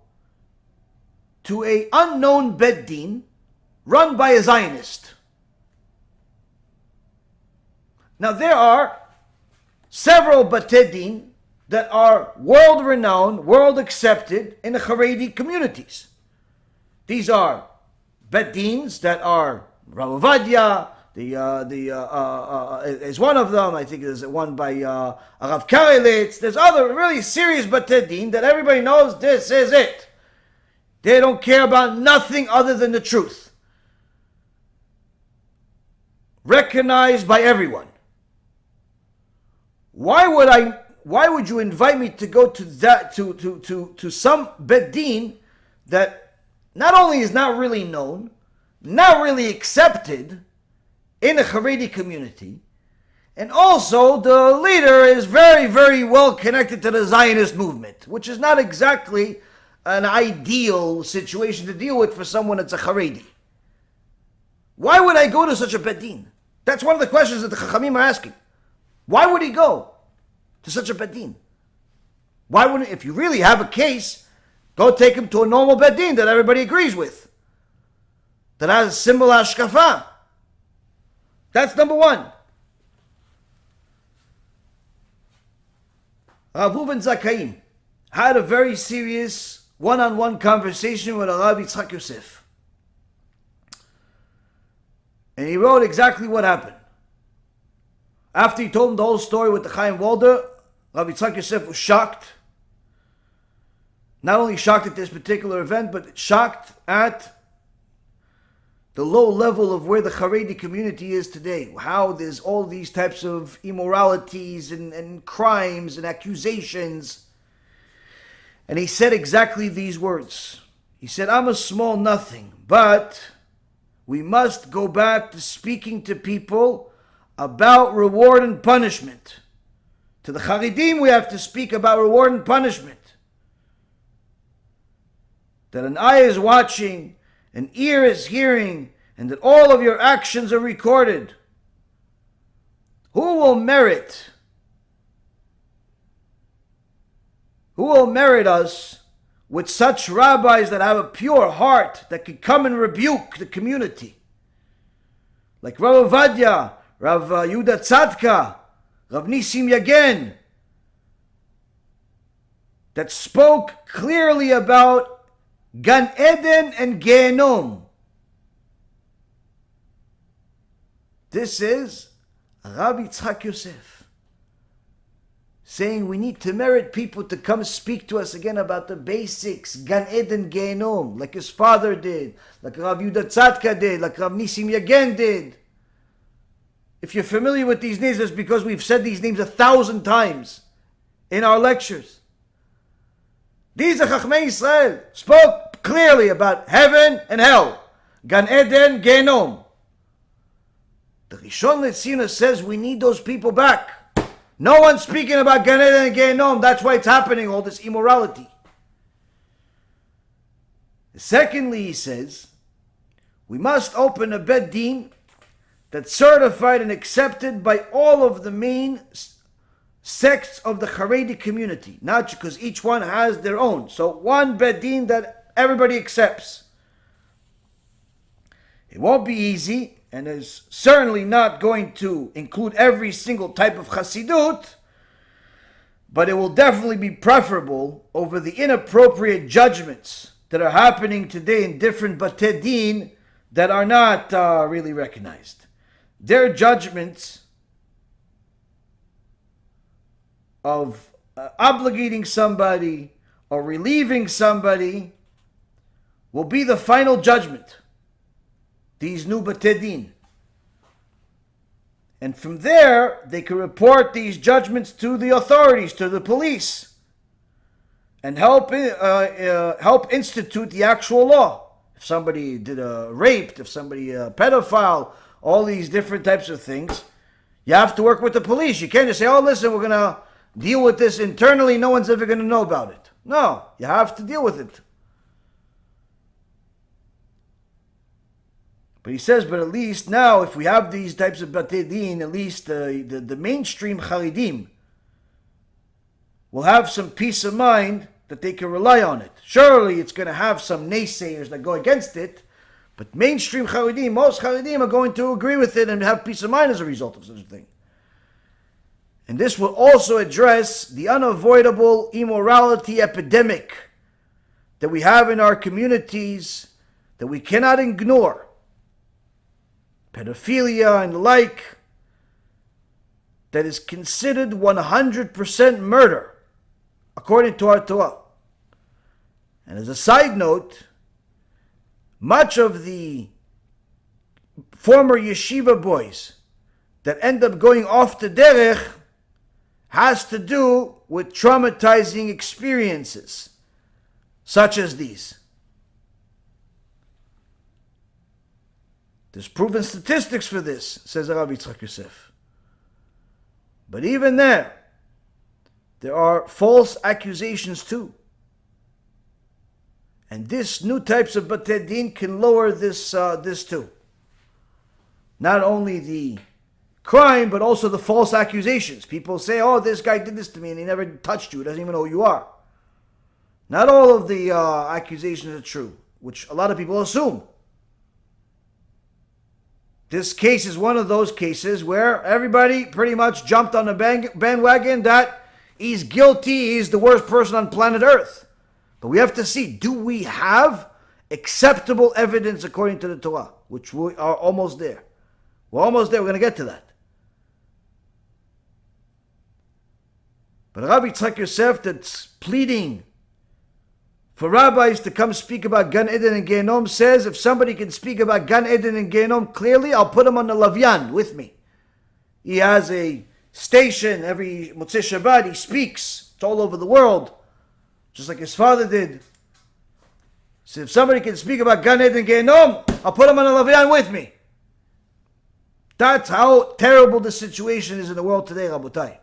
to an unknown Bet Din run by a Zionist? Now there are several Batei Din that are world-renowned, world-accepted in the Haredi communities. These are Bet Dins that are Rav Ovadia, is one of them. I think there's one by Rav Karelitz. There's other really serious Batei Din that everybody knows this is it. They don't care about nothing other than the truth. Recognized by everyone. Why would you invite me to go to that to some Bet Din that not only is not really known, not really accepted in the Haredi community, and also the leader is very, very well connected to the Zionist movement, which is not exactly an ideal situation to deal with for someone that's a Haredi. Why would I go to such a Bet Din? That's one of the questions that the Chachamim are asking. Why would he go to such a Bet Din? Why wouldn't, if you really have a case, go take him to a normal Bet Din that everybody agrees with, that has a similar hashkafa. That's number one. Rav Reuven Zakaim had a very serious one-on-one conversation with Rabbi Yitzchak Yosef. And he wrote exactly what happened. After he told him the whole story with the Chaim Walder, Rabbi Yitzchak Yosef was shocked. Not only shocked at this particular event, but shocked at the low level of where the Haredi community is today. How there's all these types of immoralities and crimes and accusations. And he said exactly these words. He said, I'm a small nothing, but we must go back to speaking to people about reward and punishment. To the Haredim we have to speak about reward and punishment. That an eye is watching, an ear is hearing, and that all of your actions are recorded. Who will merit us with such rabbis that have a pure heart that can come and rebuke the community? Like Rav Ovadia, Rav Yehuda Tzadka, Rav Nisim Yagen, that spoke clearly about Gan Eden and Gehenom. This is Rabbi Yitzchak Yosef saying we need to merit people to come speak to us again about the basics, Gan Eden, Gehenom, like his father did, like Rav Yehuda Tzadka did, like Rav Nisim Yagen did. If you're familiar with these names, it's because we've said these names 1,000 times in our lectures. These Chachmei Israel spoke clearly about heaven and hell, Gan Eden, Gehenom. The Rishon LeZion says we need those people back. No one's speaking about Gan Eden and Gehenom. That's why it's happening, all this immorality. Secondly, he says, we must open a Bet Din that's certified and accepted by all of the main sects of the Haredi community. Not because each one has their own. So one Bet Din that everybody accepts. It won't be easy, and is certainly not going to include every single type of Hasidut, but it will definitely be preferable over the inappropriate judgments that are happening today in different Batei Din that are not really recognized. Their judgments of obligating somebody or relieving somebody will be the final judgment. These new Batei Din. And from there, they can report these judgments to the authorities, to the police, and help institute the actual law. If somebody did a rape, if somebody a pedophile, all these different types of things, you have to work with the police. You can't just say, oh, listen, we're going to deal with this internally. No one's ever going to know about it. No, you have to deal with it. But he says, but at least now, if we have these types of Batei Din, at least the mainstream Haredim will have some peace of mind that they can rely on it. Surely it's going to have some naysayers that go against it, but mainstream Haredim, most Haredim are going to agree with it and have peace of mind as a result of such a thing. And this will also address the unavoidable immorality epidemic that we have in our communities that we cannot ignore. Pedophilia and the like, that is considered 100% murder, according to our Torah. And as a side note, much of the former yeshiva boys that end up going off the derech has to do with traumatizing experiences, such as these. There's proven statistics for this, says Rabbi Yitzchak Yosef. But even there are false accusations too. And this new types of Batei Din can lower this too. Not only the crime, but also the false accusations. People say, oh, this guy did this to me and he never touched you. He doesn't even know who you are. Not all of the accusations are true, which a lot of people assume. This case is one of those cases where everybody pretty much jumped on the bandwagon that he's guilty, he's the worst person on planet Earth. But we have to see, do we have acceptable evidence according to the Torah? Which we are almost there. We're almost there, we're going to get to that. But Rabbi Yitzchak Yosef, that's pleading for rabbis to come speak about Gan Eden and Gehenom, says if somebody can speak about Gan Eden and Gehenom clearly, I'll put him on the levied with me. He has a station every Motzei Shabbat, he speaks. It's all over the world, just like his father did. So if somebody can speak about Gan Eden and Gehenom, I'll put him on the levied with me. That's how terrible the situation is in the world today, Rabotai.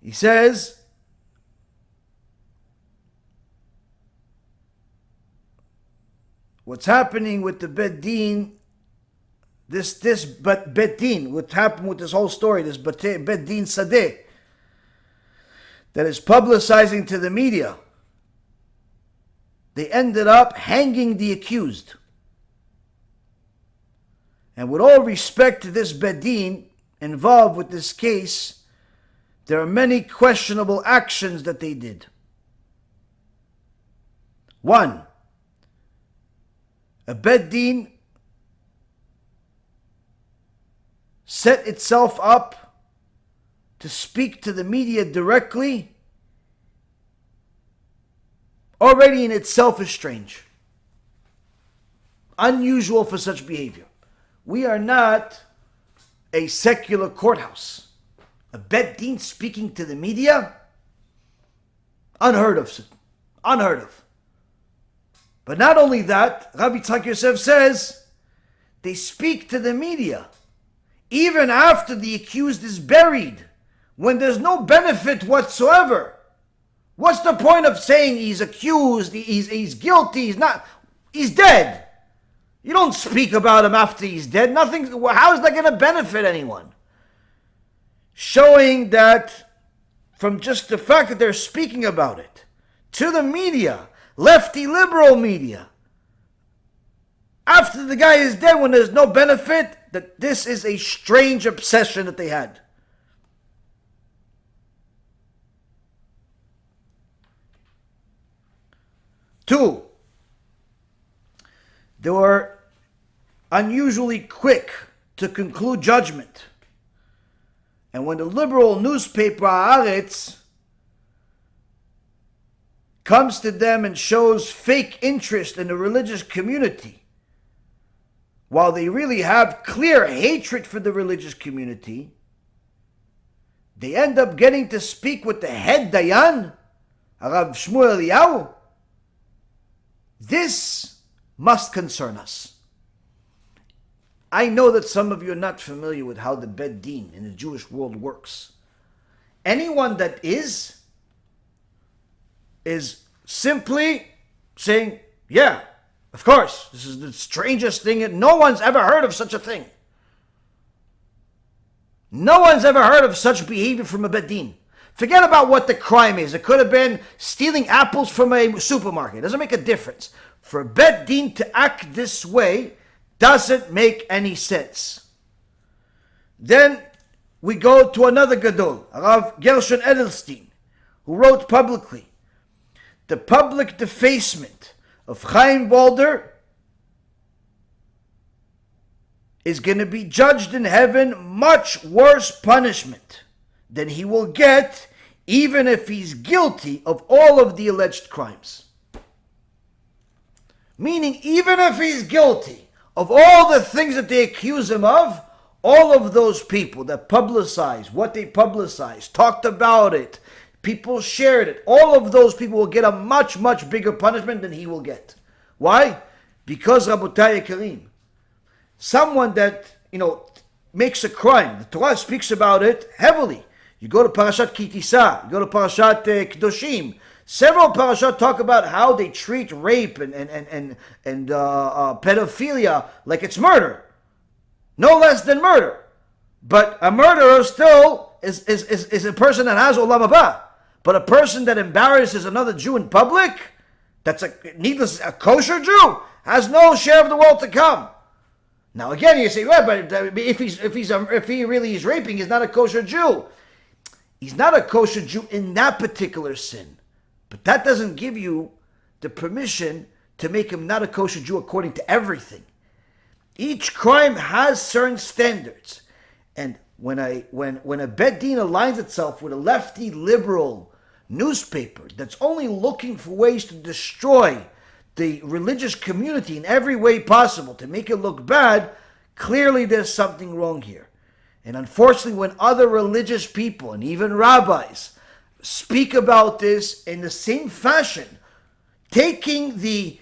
He says, what's happening with the Bet Din, Bet Din, what happened with this whole story, this Bet Din Sadeh, that is publicizing to the media, they ended up hanging the accused. And with all respect to this Bet Din involved with this case, there are many questionable actions that they did. One, a Bet Din set itself up to speak to the media directly, already in itself is strange. Unusual for such behavior. We are not a secular courthouse. A Bet Din speaking to the media? Unheard of. Unheard of. But not only that, Rabbi Yitzchak Yosef says, they speak to the media even after the accused is buried, when there's no benefit whatsoever. What's the point of saying he's accused, he's guilty, he's dead? You don't speak about him after he's dead. Nothing. How is that going to benefit anyone? Showing that from just the fact that they're speaking about it to the media, lefty liberal media, after the guy is dead when there's no benefit, that this is a strange obsession that they had. Two, they were unusually quick to conclude judgment. And when the liberal newspaper Haaretz comes to them and shows fake interest in the religious community, while they really have clear hatred for the religious community, they end up getting to speak with the head Dayan, Rav Shmuel Eliyahu. This must concern us. I know that some of you are not familiar with how the Bet Din in the Jewish world works. Anyone that is simply saying, yeah, of course, this is the strangest thing. No one's ever heard of such a thing. No one's ever heard of such behavior from a Bet Din. Forget about what the crime is. It could have been stealing apples from a supermarket. It doesn't make a difference. For Bet Din to act this way doesn't make any sense. Then we go to another Gadol, Rav Gershon Edelstein, who wrote publicly, the public defacement of Chaim Walder is going to be judged in heaven much worse punishment than he will get even if he's guilty of all of the alleged crimes. Meaning, even if he's guilty of all the things that they accuse him of, all of those people that publicized what they publicized, talked about it, people shared it, all of those people will get a much, much bigger punishment than he will get. Why? Because, Rabotai Karim, someone that, makes a crime, the Torah speaks about it heavily. You go to Parashat Kitisa, you go to Parashat Kedoshim. Several parashat talk about how they treat rape and pedophilia like it's murder. No less than murder. But a murderer still is a person that has Olam Haba. But a person that embarrasses another Jew in public, that's a kosher Jew, has no share of the world to come. Now again, you say, well, but if he really is raping, he's not a kosher Jew. He's not a kosher Jew in that particular sin. But that doesn't give you the permission to make him not a kosher Jew according to everything. Each crime has certain standards. And when a Bet Din aligns itself with a lefty liberal newspaper that's only looking for ways to destroy the religious community in every way possible to make it look bad, clearly there's something wrong here. And unfortunately, when other religious people and even rabbis speak about this in the same fashion, taking the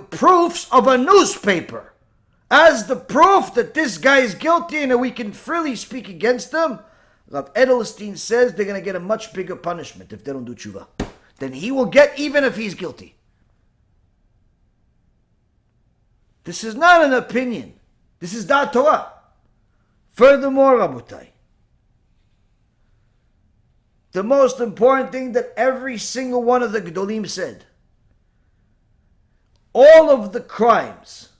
proofs of a newspaper as the proof that this guy is guilty and that we can freely speak against him, Rav Edelstein says they're going to get a much bigger punishment if they don't do tshuva than he will get even if he's guilty. This is not an opinion. This is Da'at Torah. Furthermore, Rabotai, the most important thing that every single one of the Gedolim said, all of the crimes,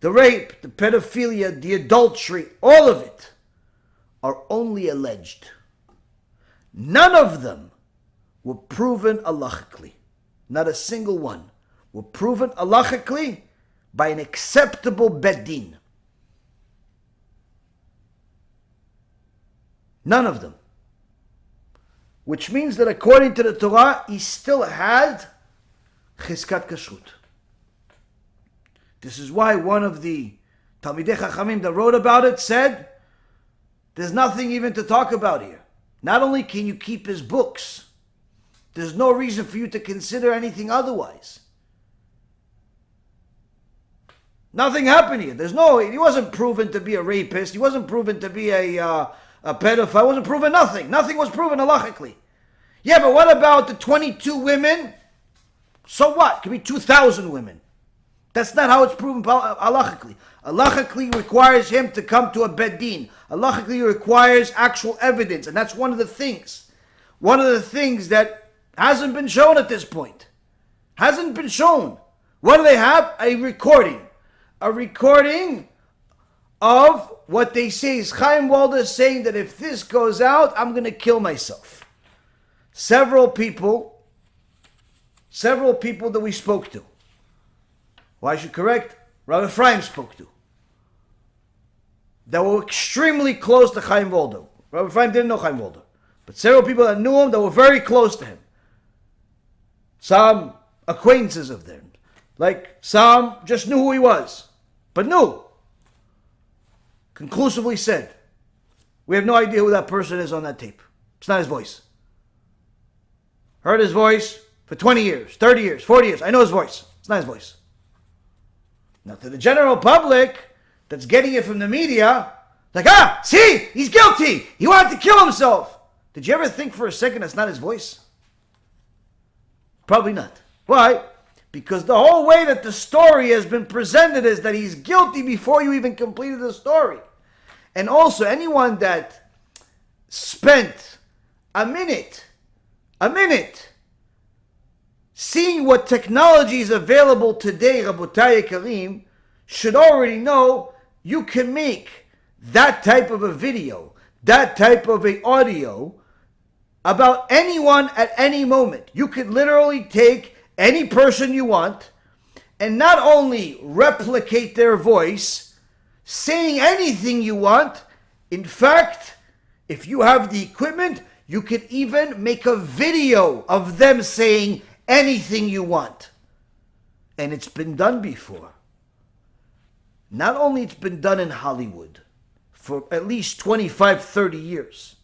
the rape, the pedophilia, the adultery, all of it are only alleged. None of them were proven halachically. Not a single one were proven halachically by an acceptable Bet Din. None of them. Which means that according to the Torah, he still had Chizkat Kashrut. This is why one of the Talmidei Chachamim that wrote about it said, there's nothing even to talk about here. Not only can you keep his books, there's no reason for you to consider anything otherwise. Nothing happened here. He wasn't proven to be a rapist. He wasn't proven to be a pedophile. Wasn't proven nothing. Nothing was proven halachically. Yeah, but what about the 22 women? So what? It could be 2,000 women. That's not how it's proven halachically. Halachically requires him to come to a Bet Din. Halachically requires actual evidence. And that's one of the things. One of the things that hasn't been shown at this point. Hasn't been shown. What do they have? A recording. A recording of what they say is Chaim Walder saying that if this goes out, I'm going to kill myself. Several people that we spoke to. Well, I should correct, Rabbi Ephraim spoke to. That were extremely close to Chaim Walder. Rabbi Ephraim didn't know Chaim Walder. But several people that knew him that were very close to him. Some acquaintances of theirs. Like some just knew who he was. But knew. Conclusively said, we have no idea who that person is on that tape. It's not his voice. Heard his voice for 20 years, 30 years, 40 years. I know his voice. It's not his voice. Now to the general public that's getting it from the media, like, see, he's guilty. He wanted to kill himself. Did you ever think for a second that's not his voice? Probably not. Why? Because the whole way that the story has been presented is that he's guilty before you even completed the story. And also, anyone that spent a minute seeing what technology is available today, Rabotai Karim, should already know you can make that type of a video, that type of a audio about anyone at any moment. You could literally take any person you want and not only replicate their voice, saying anything you want. In fact, if you have the equipment, you could even make a video of them saying anything you want. And it's been done before. Not only it's been done in Hollywood for at least 25, 30 years.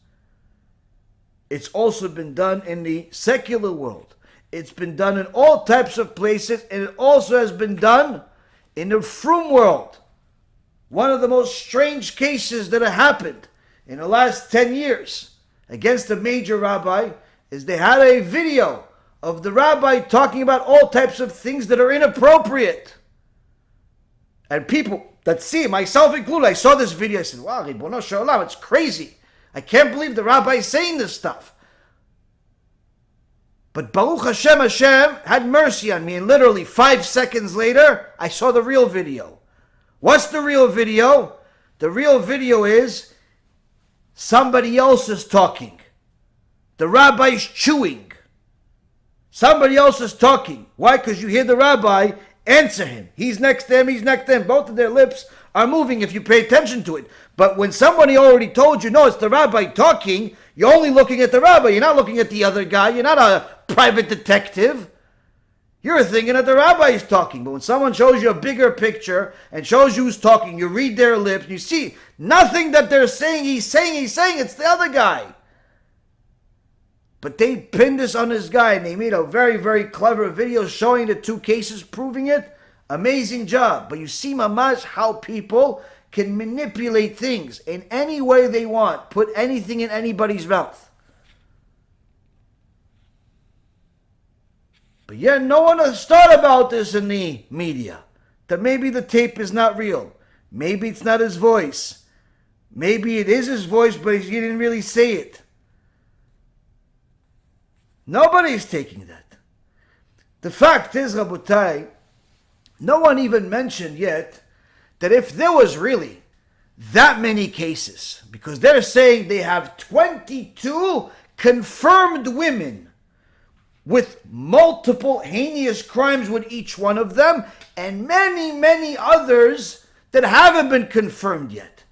It's also been done in the secular world. It's been done in all types of places, and it also has been done in the frum world. One of the most strange cases that have happened in the last 10 years against a major rabbi is they had a video of the rabbi talking about all types of things that are inappropriate. And people that see, myself included, I saw this video, I said, wow, Ribono Shel Olam, it's crazy. I can't believe the rabbi is saying this stuff. But Baruch Hashem, Hashem had mercy on me, and literally 5 seconds later, I saw the real video. What's the real video? The real video is somebody else is talking. The rabbi's chewing. Somebody else is talking. Why? Because you hear the rabbi answer him. He's next to him, he's next to him. Both of their lips are moving if you pay attention to it. But when somebody already told you, no, it's the rabbi talking, you're only looking at the rabbi. You're not looking at the other guy. You're not a private detective. You're thinking that the rabbi is talking. But when someone shows you a bigger picture and shows you who's talking, you read their lips, you see nothing that they're saying, he's saying, it's the other guy. But they pinned this on this guy, and they made a very, very clever video showing the two cases, proving it. Amazing job. But you see, mamash, how people can manipulate things in any way they want, put anything in anybody's mouth. But yet no one has thought about this in the media, that maybe the tape is not real. Maybe it's not his voice. Maybe it is his voice, but he didn't really say it. Nobody's taking that. The fact is, Rabotai, no one even mentioned yet that if there was really that many cases, because they're saying they have 22 confirmed women with multiple heinous crimes with each one of them, and many, many others that haven't been confirmed yet.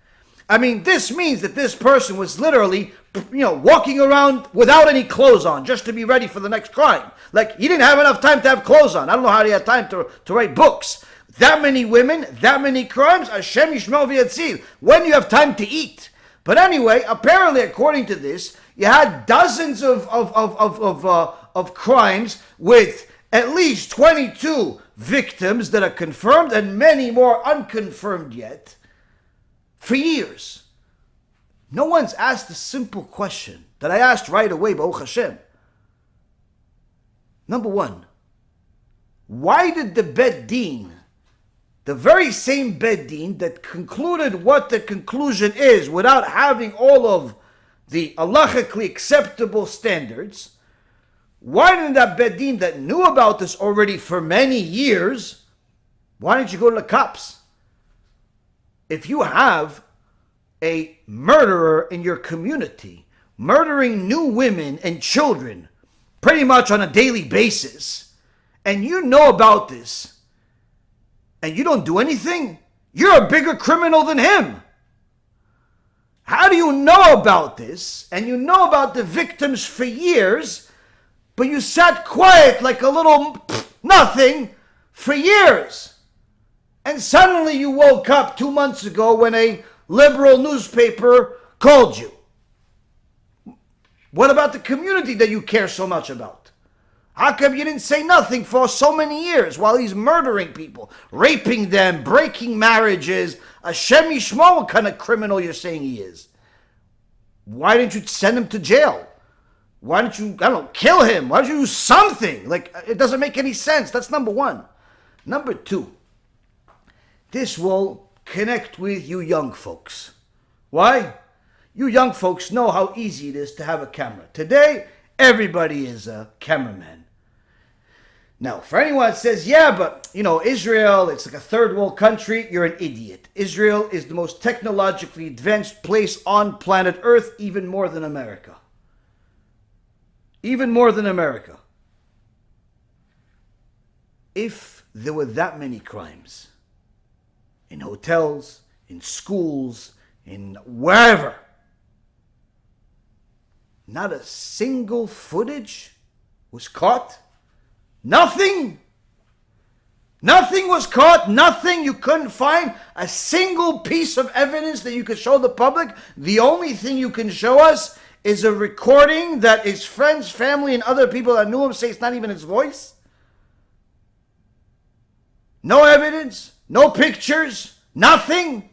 I mean, this means that this person was literally, walking around without any clothes on just to be ready for the next crime. Like, he didn't have enough time to have clothes on. I don't know how he had time to write books. That many women, that many crimes, Hashem Yishmor v'Yatzil. When you have time to eat. But anyway, apparently, according to this, you had dozens of crimes with at least 22 victims that are confirmed and many more unconfirmed yet for years. No one's asked a simple question that I asked right away, Baruch Hashem. Number one, why did the Bet Din, the very same Bet Din that concluded what the conclusion is without having all of the halachically acceptable standards, why didn't that Bet Din that knew about this already for many years, why didn't you go to the cops? If you have a murderer in your community murdering new women and children pretty much on a daily basis, and you know about this, and you don't do anything, you're a bigger criminal than him. How do you know about this, and you know about the victims for years, but you sat quiet like a little nothing for years? And suddenly you woke up 2 months ago when a liberal newspaper called you. What about the community that you care so much about? How come you didn't say nothing for so many years while he's murdering people, raping them, breaking marriages? Hashem Yishmor, what kind of criminal you're saying he is? Why didn't you send him to jail? Why didn't you, kill him? Why didn't you do something? Like, it doesn't make any sense. That's number one. Number two, this will connect with you young folks. Why? You young folks know how easy it is to have a camera. Today, everybody is a cameraman. Now, for anyone that says, yeah, but, Israel, it's like a third world country, you're an idiot. Israel is the most technologically advanced place on planet Earth, even more than America. Even more than America. If there were that many crimes in hotels, in schools, in wherever, not a single footage was caught. Nothing. Nothing was caught. Nothing. You couldn't find a single piece of evidence that you could show the public. The only thing you can show us is a recording that his friends, family, and other people that knew him say it's not even his voice. No evidence. No pictures. Nothing.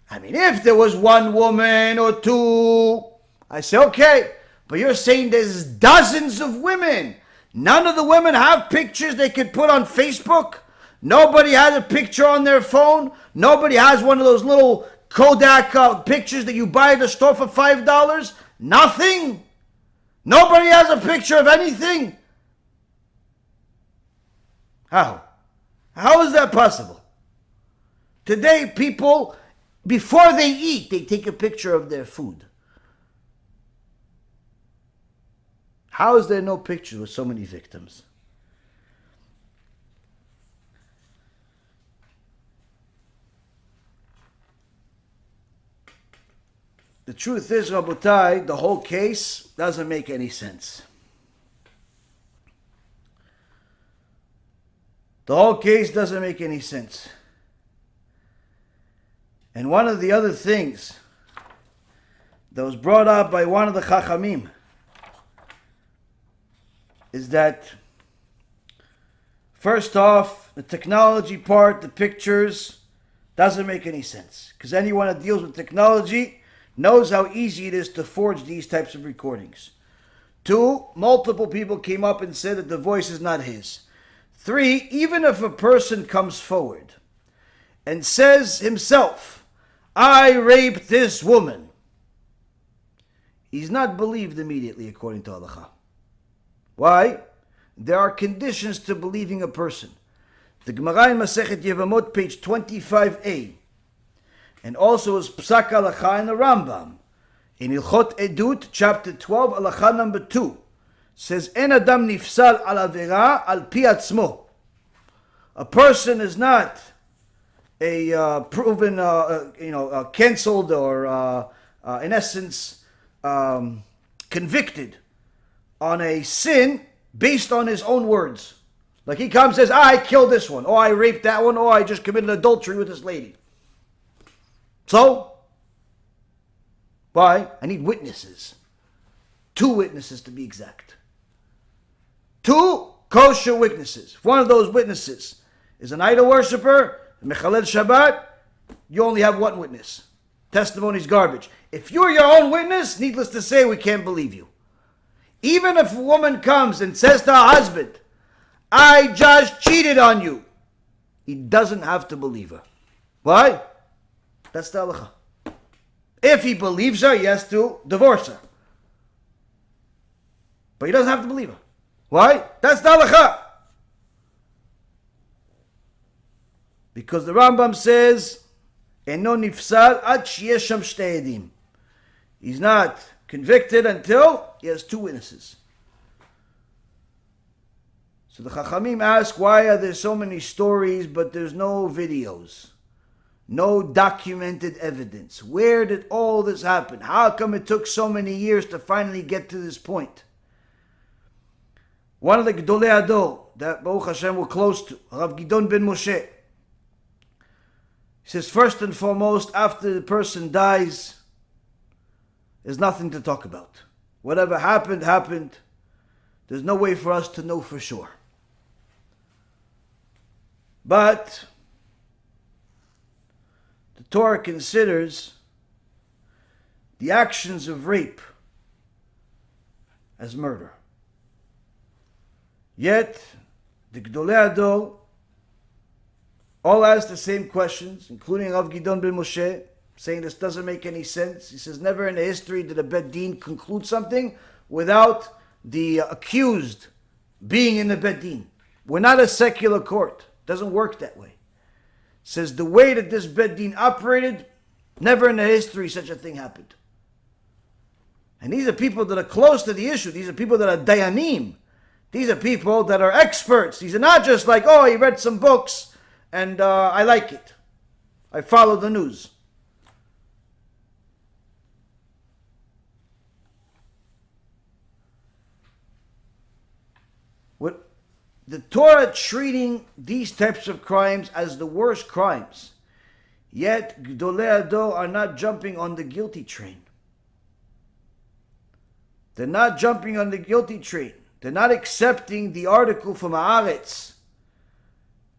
I mean, if there was one woman or two, I say, okay. But you're saying there's dozens of women. None of the women have pictures they could put on Facebook. Nobody has a picture on their phone. Nobody has one of those little Kodak pictures that you buy at the store for $5. Nothing. Nobody has a picture of anything. How? How is that possible? Today, people, before they eat, they take a picture of their food. How is there no pictures with so many victims? The truth is, Rabotai, the whole case doesn't make any sense. The whole case doesn't make any sense. And one of the other things that was brought up by one of the Chachamim is that, first off, the technology part, the pictures, doesn't make any sense. Because anyone that deals with technology knows how easy it is to forge these types of recordings. 2, multiple people came up and said that the voice is not his. 3, even if a person comes forward and says himself, I raped this woman, he's not believed immediately according to Halakha. Why? There are conditions to believing a person. The Gemara in Masechet Yevamot, page 25a, and also is Psak Halakha in the Rambam, in Ilchot Edut, chapter 12, Halakha number 2, says, En Adam nifsal al avera al pi atzmo. A person is not a proven, cancelled or, in essence, convicted on a sin based on his own words. Like he comes and says, I killed this one, or I raped that one, or I just committed adultery with this lady. So, why? I need witnesses. 2 witnesses to be exact. 2 kosher witnesses. If one of those witnesses is an idol worshiper, Mechalel Shabbat, you only have 1 witness. Testimony's garbage. If you're your own witness, needless to say, we can't believe you. Even if a woman comes and says to her husband, I just cheated on you, he doesn't have to believe her. Why? That's the halakha. If he believes her, he has to divorce her. But he doesn't have to believe her. Why? That's the halakha. Because the Rambam says, Eno nifsal ad sheyesh sham shtei edim. He's not convicted until he has 2 witnesses. So the Chachamim ask, why are there so many stories but there's no videos? No documented evidence. Where did all this happen? How come it took so many years to finally get to this point? One of the Gedolei Ador that Baruch Hashem were close to, Rav Gidon ben Moshe, he says, first and foremost, after the person dies, there's nothing to talk about. Whatever happened, happened. There's no way for us to know for sure. But the Torah considers the actions of rape as murder. Yet, the Gedolei Ador all ask the same questions, including Rav Gidon ben Moshe, saying this doesn't make any sense. He says, never in the history did a Bet Din conclude something without the accused being in the Bet Din. We're not a secular court. It doesn't work that way. It says the way that this Bet Din operated, never in the history such a thing happened. And these are people that are close to the issue. These are people that are dayanim. These are people that are experts. These are not just like, oh, he read some books and I like it. I follow the news. What the Torah treating these types of crimes as the worst crimes, yet Gdolei Ador are not jumping on the guilty train. They're not jumping on the guilty train. They're not accepting the article from Haaretz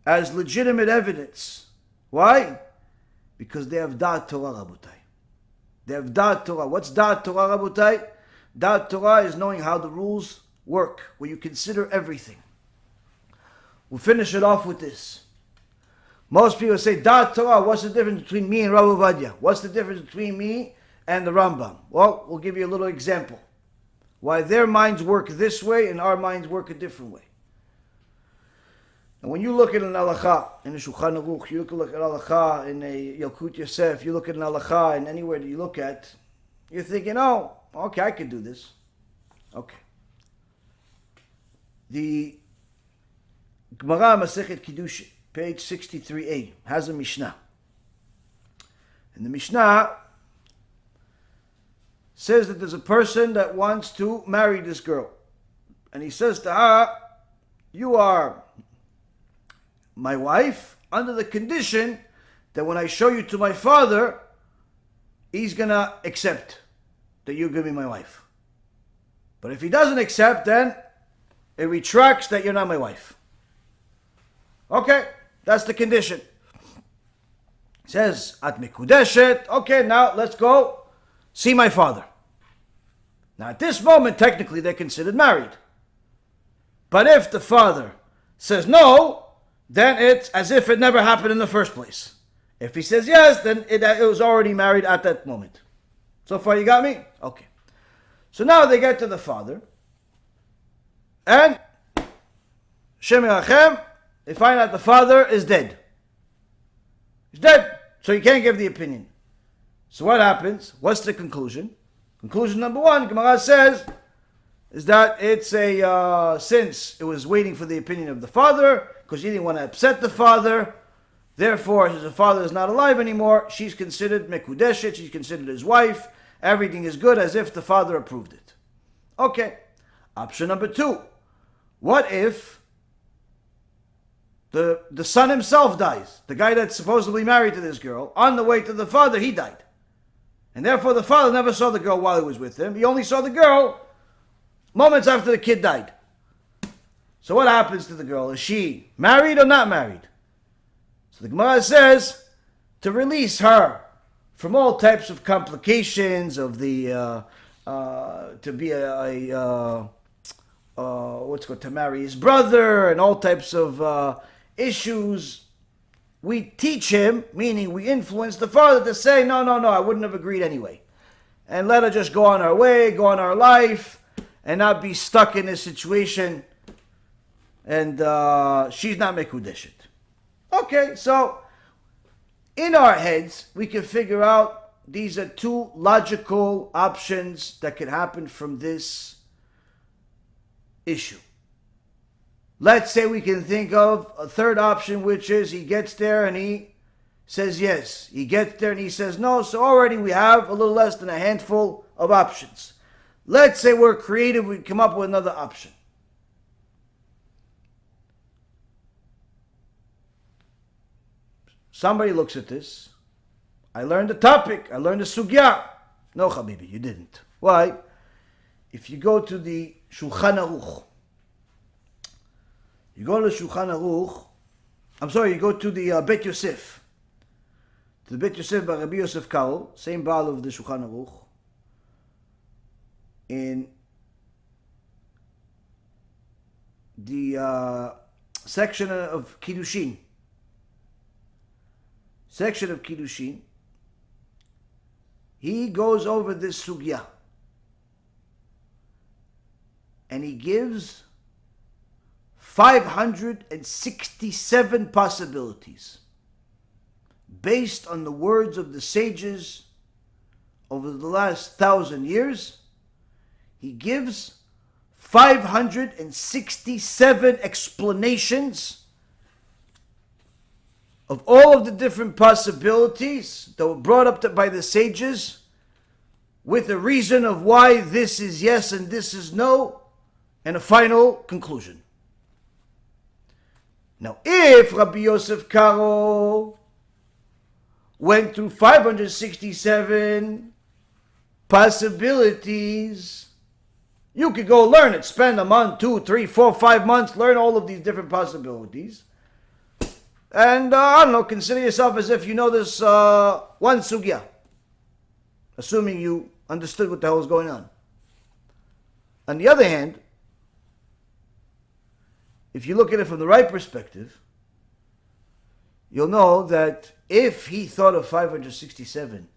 as legitimate evidence. Why? Because they have Da'at Torah, Rabotai. They have Da'at Torah. What's Da'at Torah, Rabotai? Da'at Torah is knowing how the rules work, where you consider everything. We'll finish it off with this. Most people say, Da'at Torah, what's the difference between me and Rabbi Ovadia? What's the difference between me and the Rambam? Well, we'll give you a little example. Why their minds work this way and our minds work a different way. And when you look at an halakha in a Shulchan Aruch, you look at an halakha in a Yalkut Yosef, you look at an halakha in anywhere that you look at, you're thinking, oh, okay, I can do this. Okay. The Gemara Masechet Kiddushin, page 63a, has a Mishnah. And the Mishnah says that there's a person that wants to marry this girl. And he says to her, you are my wife under the condition that when I show you to my father, he's going to accept that you're going to be my wife. But if he doesn't accept, then it retracts that you're not my wife. Okay, that's the condition. He says, At mikudeshet. Okay, now let's go see my father. Now at this moment, technically they're considered married. But if the father says no, then it's as if it never happened in the first place. If he says yes, then it was already married at that moment. So far you got me? Okay. So now they get to the father. And Shem Yachem, they find out the father is dead. He's dead. So you can't give the opinion. So what happens? What's the conclusion? Conclusion number one, Gemara says, is that it's since it was waiting for the opinion of the father, because he didn't want to upset the father, therefore, since the father is not alive anymore, she's considered mekudeshet, she's considered his wife, everything is good as if the father approved it. Okay. Option number two, what if the son himself dies? The guy that's supposedly married to this girl, on the way to the father, he died. And therefore the father never saw the girl while he was with him. He only saw the girl moments after the kid died. So what happens to the girl? Is she married or not married? So the Gemara says to release her from all types of complications of the to be to marry his brother and all types of issues. We teach him, meaning we influence the father to say, no, I wouldn't have agreed anyway. And let her just go on her way, go on her life, and not be stuck in this situation. And she's not mekudeshet. Okay, so in our heads, we can figure out these are two logical options that could happen from this issue. Let's say we can think of a third option, which is he gets there and he says yes. He gets there and he says no. So already we have a little less than a handful of options. Let's say we're creative, we come up with another option. Somebody looks at this. I learned the topic. I learned the sugya. No, Habibi, you didn't. Why? If you go to the Shulchan Aruch, you go to the Shulchan Aruch, you go to the Bet Yosef. To the Bet Yosef by Rabbi Yosef Karo, same Baal of the Shulchan Aruch. In the section of Kiddushin, he goes over this sugya. And he gives 567 possibilities based on the words of the sages over the last 1,000 years. He gives 567 explanations of all of the different possibilities that were brought up by the sages, with a reason of why this is yes and this is no, and a final conclusion. Now, if Rabbi Yosef Karo went through 567 possibilities, you could go learn it. Spend a month, 2, 3, 4, 5 months, learn all of these different possibilities. And, I don't know, consider yourself as if you know this one sugya, assuming you understood what the hell is going on. On the other hand, if you look at it from the right perspective, you'll know that if he thought of 567,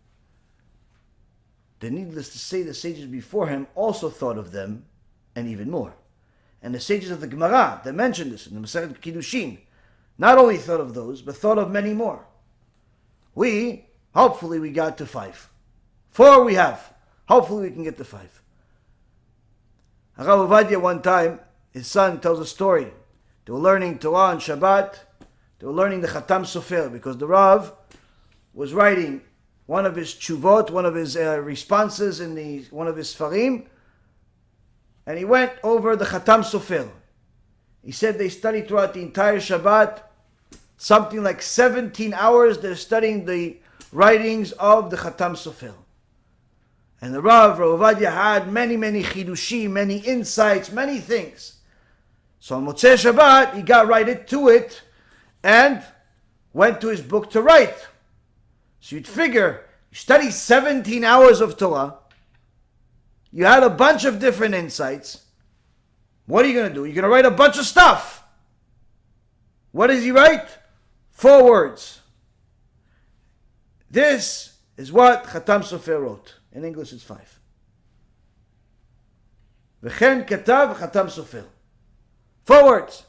then needless to say, the sages before him also thought of them, and even more. And the sages of the Gemara, they mentioned this in the Masechet Kiddushin, not only thought of those, but thought of many more. Hopefully we got to 5. 4 we have. Hopefully we can get to 5. Rav Ovadia, one time, his son tells a story. They were learning Torah on Shabbat. They were learning the Khatam Sofer, because the Rav was writing one of his tshuvot, one of his responses in one of his Sfarim, and he went over the Khatam Sofer. He said they studied throughout the entire Shabbat, something like 17 hours. They're studying the writings of the Khatam Sofer. And the Rav Ovadia had many chidushim, many insights, many things. So on Motzei Shabbat, he got right into it and went to his book to write. So you'd figure, you study 17 hours of Torah, you had a bunch of different insights. What are you going to do? You're going to write a bunch of stuff. What does he write? 4 words. This is what Khatam Sofer wrote. In English it's 5. V'chen katav Khatam Sofer. 4 words.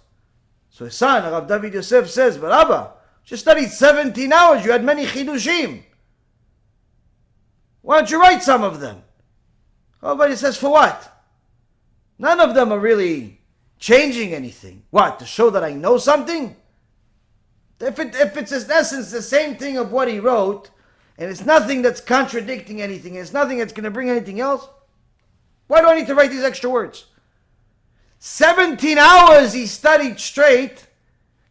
So his son, Rav David Yosef, says, but Abba, you studied 17 hours, you had many chidushim. Why don't you write some of them? Everybody says, for what? None of them are really changing anything. What, to show that I know something? If it's in essence the same thing of what he wrote, and it's nothing that's contradicting anything, and it's nothing that's going to bring anything else, why do I need to write these extra words? 17 hours he studied straight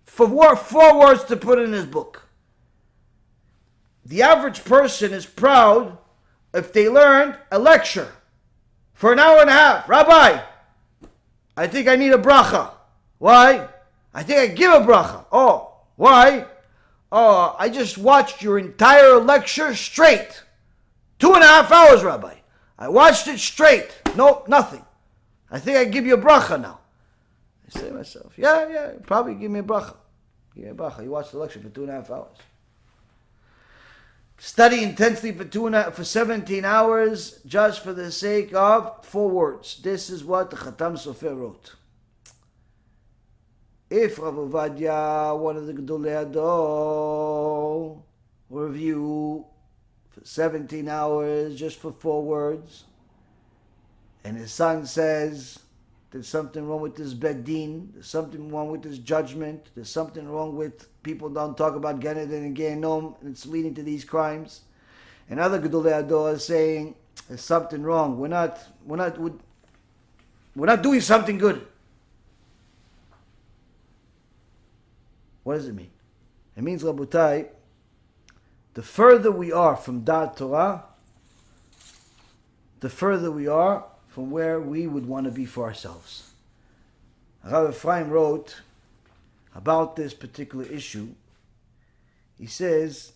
for 4 words to put in his book. The average person is proud if they learned a lecture for an hour and a half. Rabbi, I think I need a bracha. Why? I think I give a bracha. Oh, why? Oh, I just watched your entire lecture straight. 2.5 hours, Rabbi. I watched it straight. No, nothing. I think I give you a bracha now. I say to myself, yeah, probably give me a bracha. Give me a bracha. You watched the lecture for 2.5 hours. Study intensely for 17 hours just for the sake of 4 words. This is what the Khatam Sofer wrote. If Rav Ovadia, one of the Gedolei Hador, will review for 17 hours just for 4 words, and his son says there's something wrong with this bedin, there's something wrong with this judgment, there's something wrong with people don't talk about Gan Eden and Gehenom, and it's leading to these crimes. And other Gedolei Hador are saying there's something wrong. We're not doing something good. What does it mean? It means, Rabotai, the further we are from Da'at Torah, the further we are from where we would want to be for ourselves. Rav Ephraim wrote about this particular issue. He says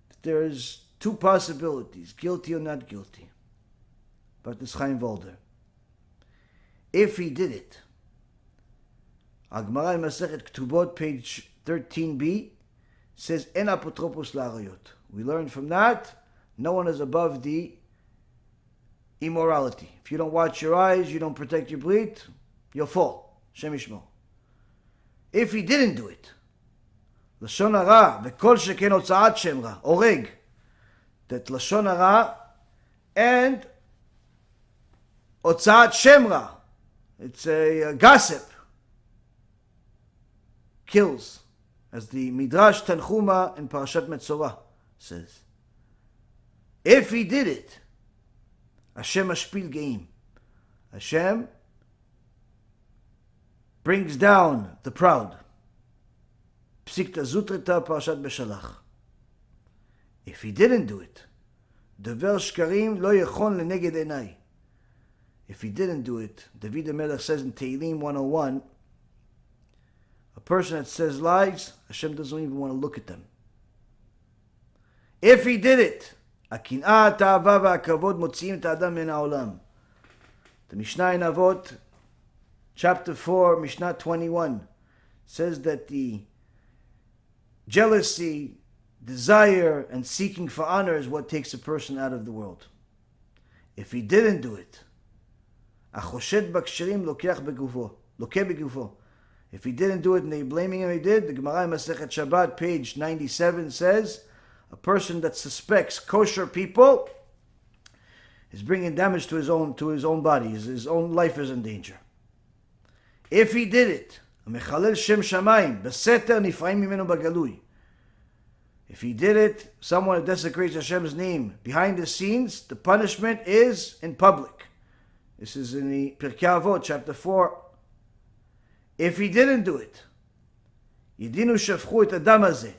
that there's 2 possibilities, guilty or not guilty, about this Chaim Walder. If he did it, Gemara in Masechet Ketubot, page 13b, says, En apotropos la'arayot. We learn from that, no one is above the immorality. If you don't watch your eyes, you don't protect your brit, you'll fall. Hashem yishmor. If he didn't do it, לשון הרע וכל שכן הוצאת שם רע, הורג, that לשון הרע and הוצאת שם רע, it's a gossip, kills, as the Midrash Tanchuma in Parashat Metzorah says. If he did it, Hashem mashpil geim. Hashem brings down the proud. Psikta Zutrita Parashat Beshalach. If he didn't do it, Dever Shkarim lo yechon leneged enai. If he didn't do it, David HaMelech says in Tehillim 101, a person that says lies, Hashem doesn't even want to look at them. If he did it, הקנאה, התאווה והכבוד מוציאים את האדם מן העולם. The Mishnah in Avot, chapter 4, Mishnah 21, says that the jealousy, desire, and seeking for honor is what takes a person out of the world. If he didn't do it, החושד בכשרים לוקח בגופו, לוקה בגופו. If he didn't do it and they're blaming him, he did. The Gemara in Masechet Shabbat, page 97, says, a person that suspects kosher people is bringing damage to his own body. His own life is in danger. If he did it, המחלל שם שמיים, בסתר נפרעים ממנו בגלוי. If he did it, someone that desecrates Hashem's name behind the scenes, the punishment is in public. This is in the Pirkei Avot, chapter 4. If he didn't do it, ידינו שפכו את הדם הזה.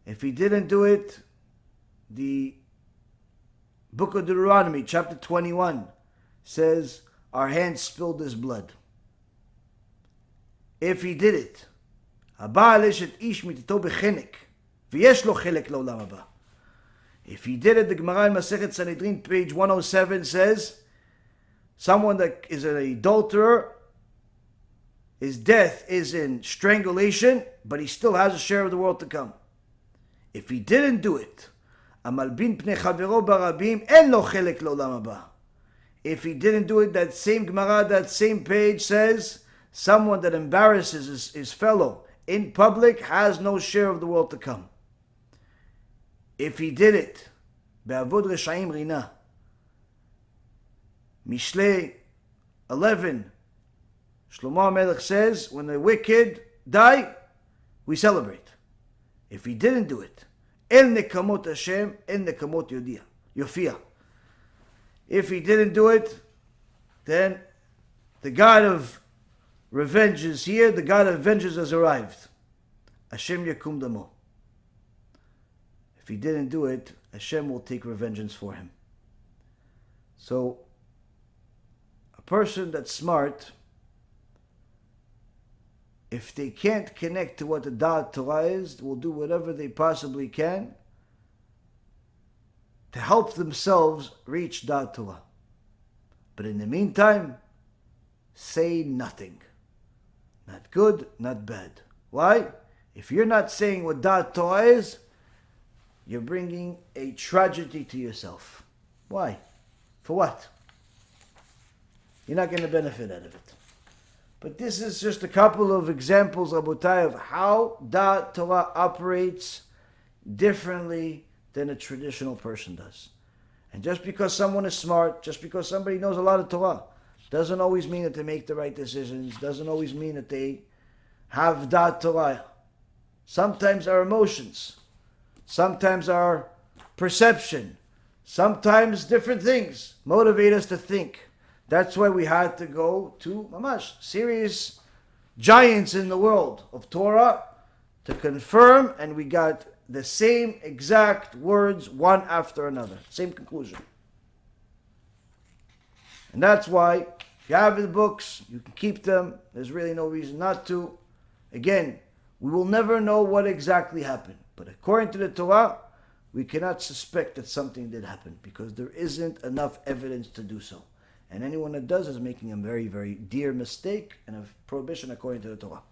If he didn't do it, the book of Deuteronomy, chapter 21, says, our hands spilled his blood. If he did it, הבעל אשת איש מיתתו בחנק, ויש לו חלק לעולם הבא. If he did it, the Gemara in Masechet Sanhedrin, page 107, says, someone that is an adulterer, his death is in strangulation, but he still has a share of the world to come. If he didn't do it, המלבין פני חברו ברבים, אין לו חלק לעולם הבא. If he didn't do it, that same Gemara, that same page says, someone that embarrasses his fellow in public has no share of the world to come. If he did it, בעבוד רשעים רינה. Mishlei 11, Shlomo HaMelech says, when the wicked die, we celebrate. If he didn't do it, El Nekamot Hashem, El Nekamot Yofia. If he didn't do it, then the God of revenge is here, the God of vengeance has arrived. Hashem Yakum Damo. If he didn't do it, Hashem will take revengeance for him. So, a person that's smart, if they can't connect to what the Da'at Torah is, will do whatever they possibly can to help themselves reach Da'at Torah. But in the meantime, say nothing. Not good, not bad. Why? If you're not saying what Da'at Torah is, you're bringing a tragedy to yourself. Why? For what? You're not going to benefit out of it. But this is just a couple of examples, Rabotai, of how Da'at Torah operates differently than a traditional person does. And just because someone is smart, just because somebody knows a lot of Torah, doesn't always mean that they make the right decisions, doesn't always mean that they have Da'at Torah. Sometimes our emotions, sometimes our perception, sometimes different things motivate us to think. That's why we had to go to Mamash, serious giants in the world of Torah to confirm, and we got the same exact words one after another. Same conclusion. And that's why, if you have the books, you can keep them. There's really no reason not to. Again, we will never know what exactly happened. But according to the Torah, we cannot suspect that something did happen because there isn't enough evidence to do so. And anyone that does is making a very, very dear mistake and a prohibition according to the Torah.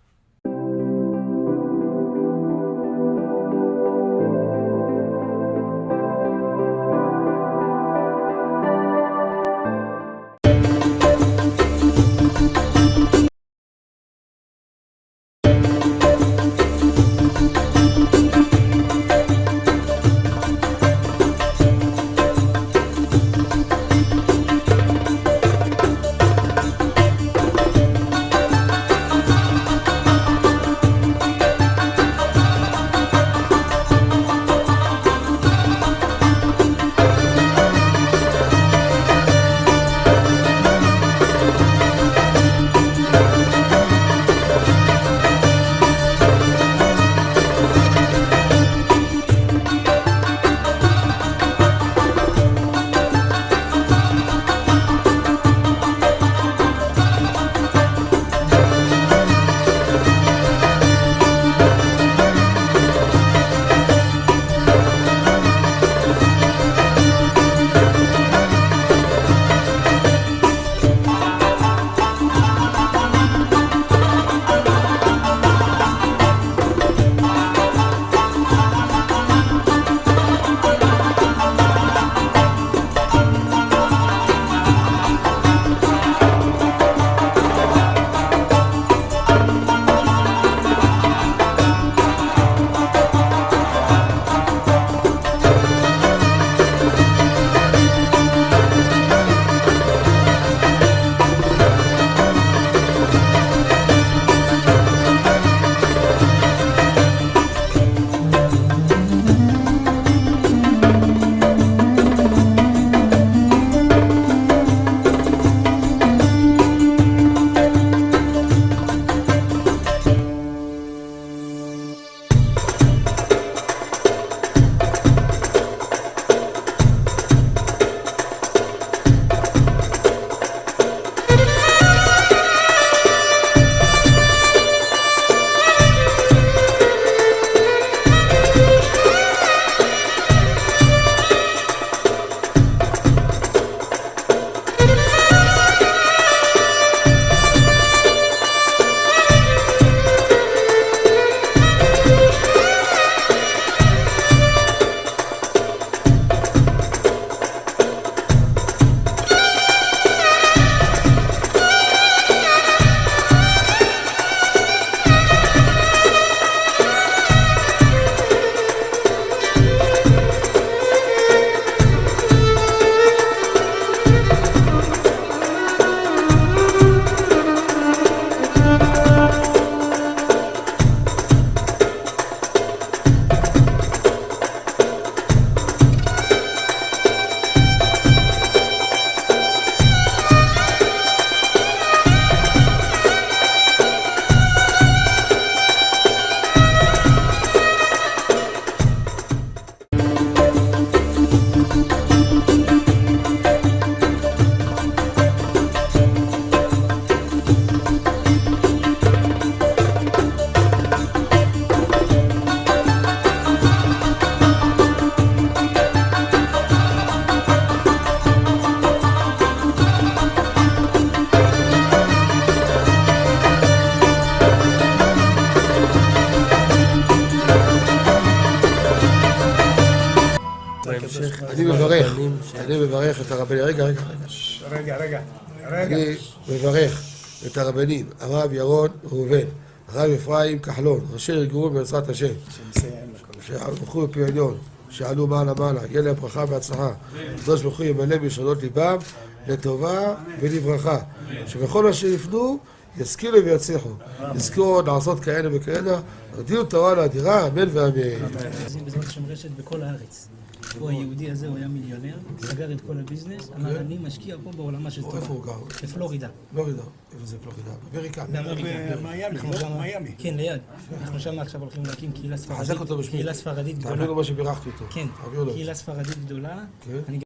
הרבנים, רגע. אני מברך את הרבנים, הרב ירון ראובן, הרב אפרים כחלון, ראשי ארגון בעזרת השם, שהלכו בפי עליון, שעלו מעלה, יהיה להם ברכה והצלחה, הקדוש ברוך הוא ימלא בישועות ליבם לטובה ולברכה, שבכל מה שיפנו ישכילו ויצליחו, יזכו עוד לעשות כאלה וכאלה, הודיעו תורה לאדירה, אמן ואמן. בעזרת השם רשת בכל הארץ. הוא היהודי הזה, הוא היה מיליונר, סגר את כל הביזנס, אמר אני משקיע פה בעולמה של תורה. איפה הוא גר? בפלורידה. פלורידה, איפה זה פלורידה? באמריקה. מיאמי. כן, ליד. אנחנו שם עכשיו הולכים להקים קהילה ספרדית. חזק אותו בשביל. קהילה ספרדית גדולה. תאמין לו מה שבירכתי אותו. כן, קהילה ספרדית גדולה. אני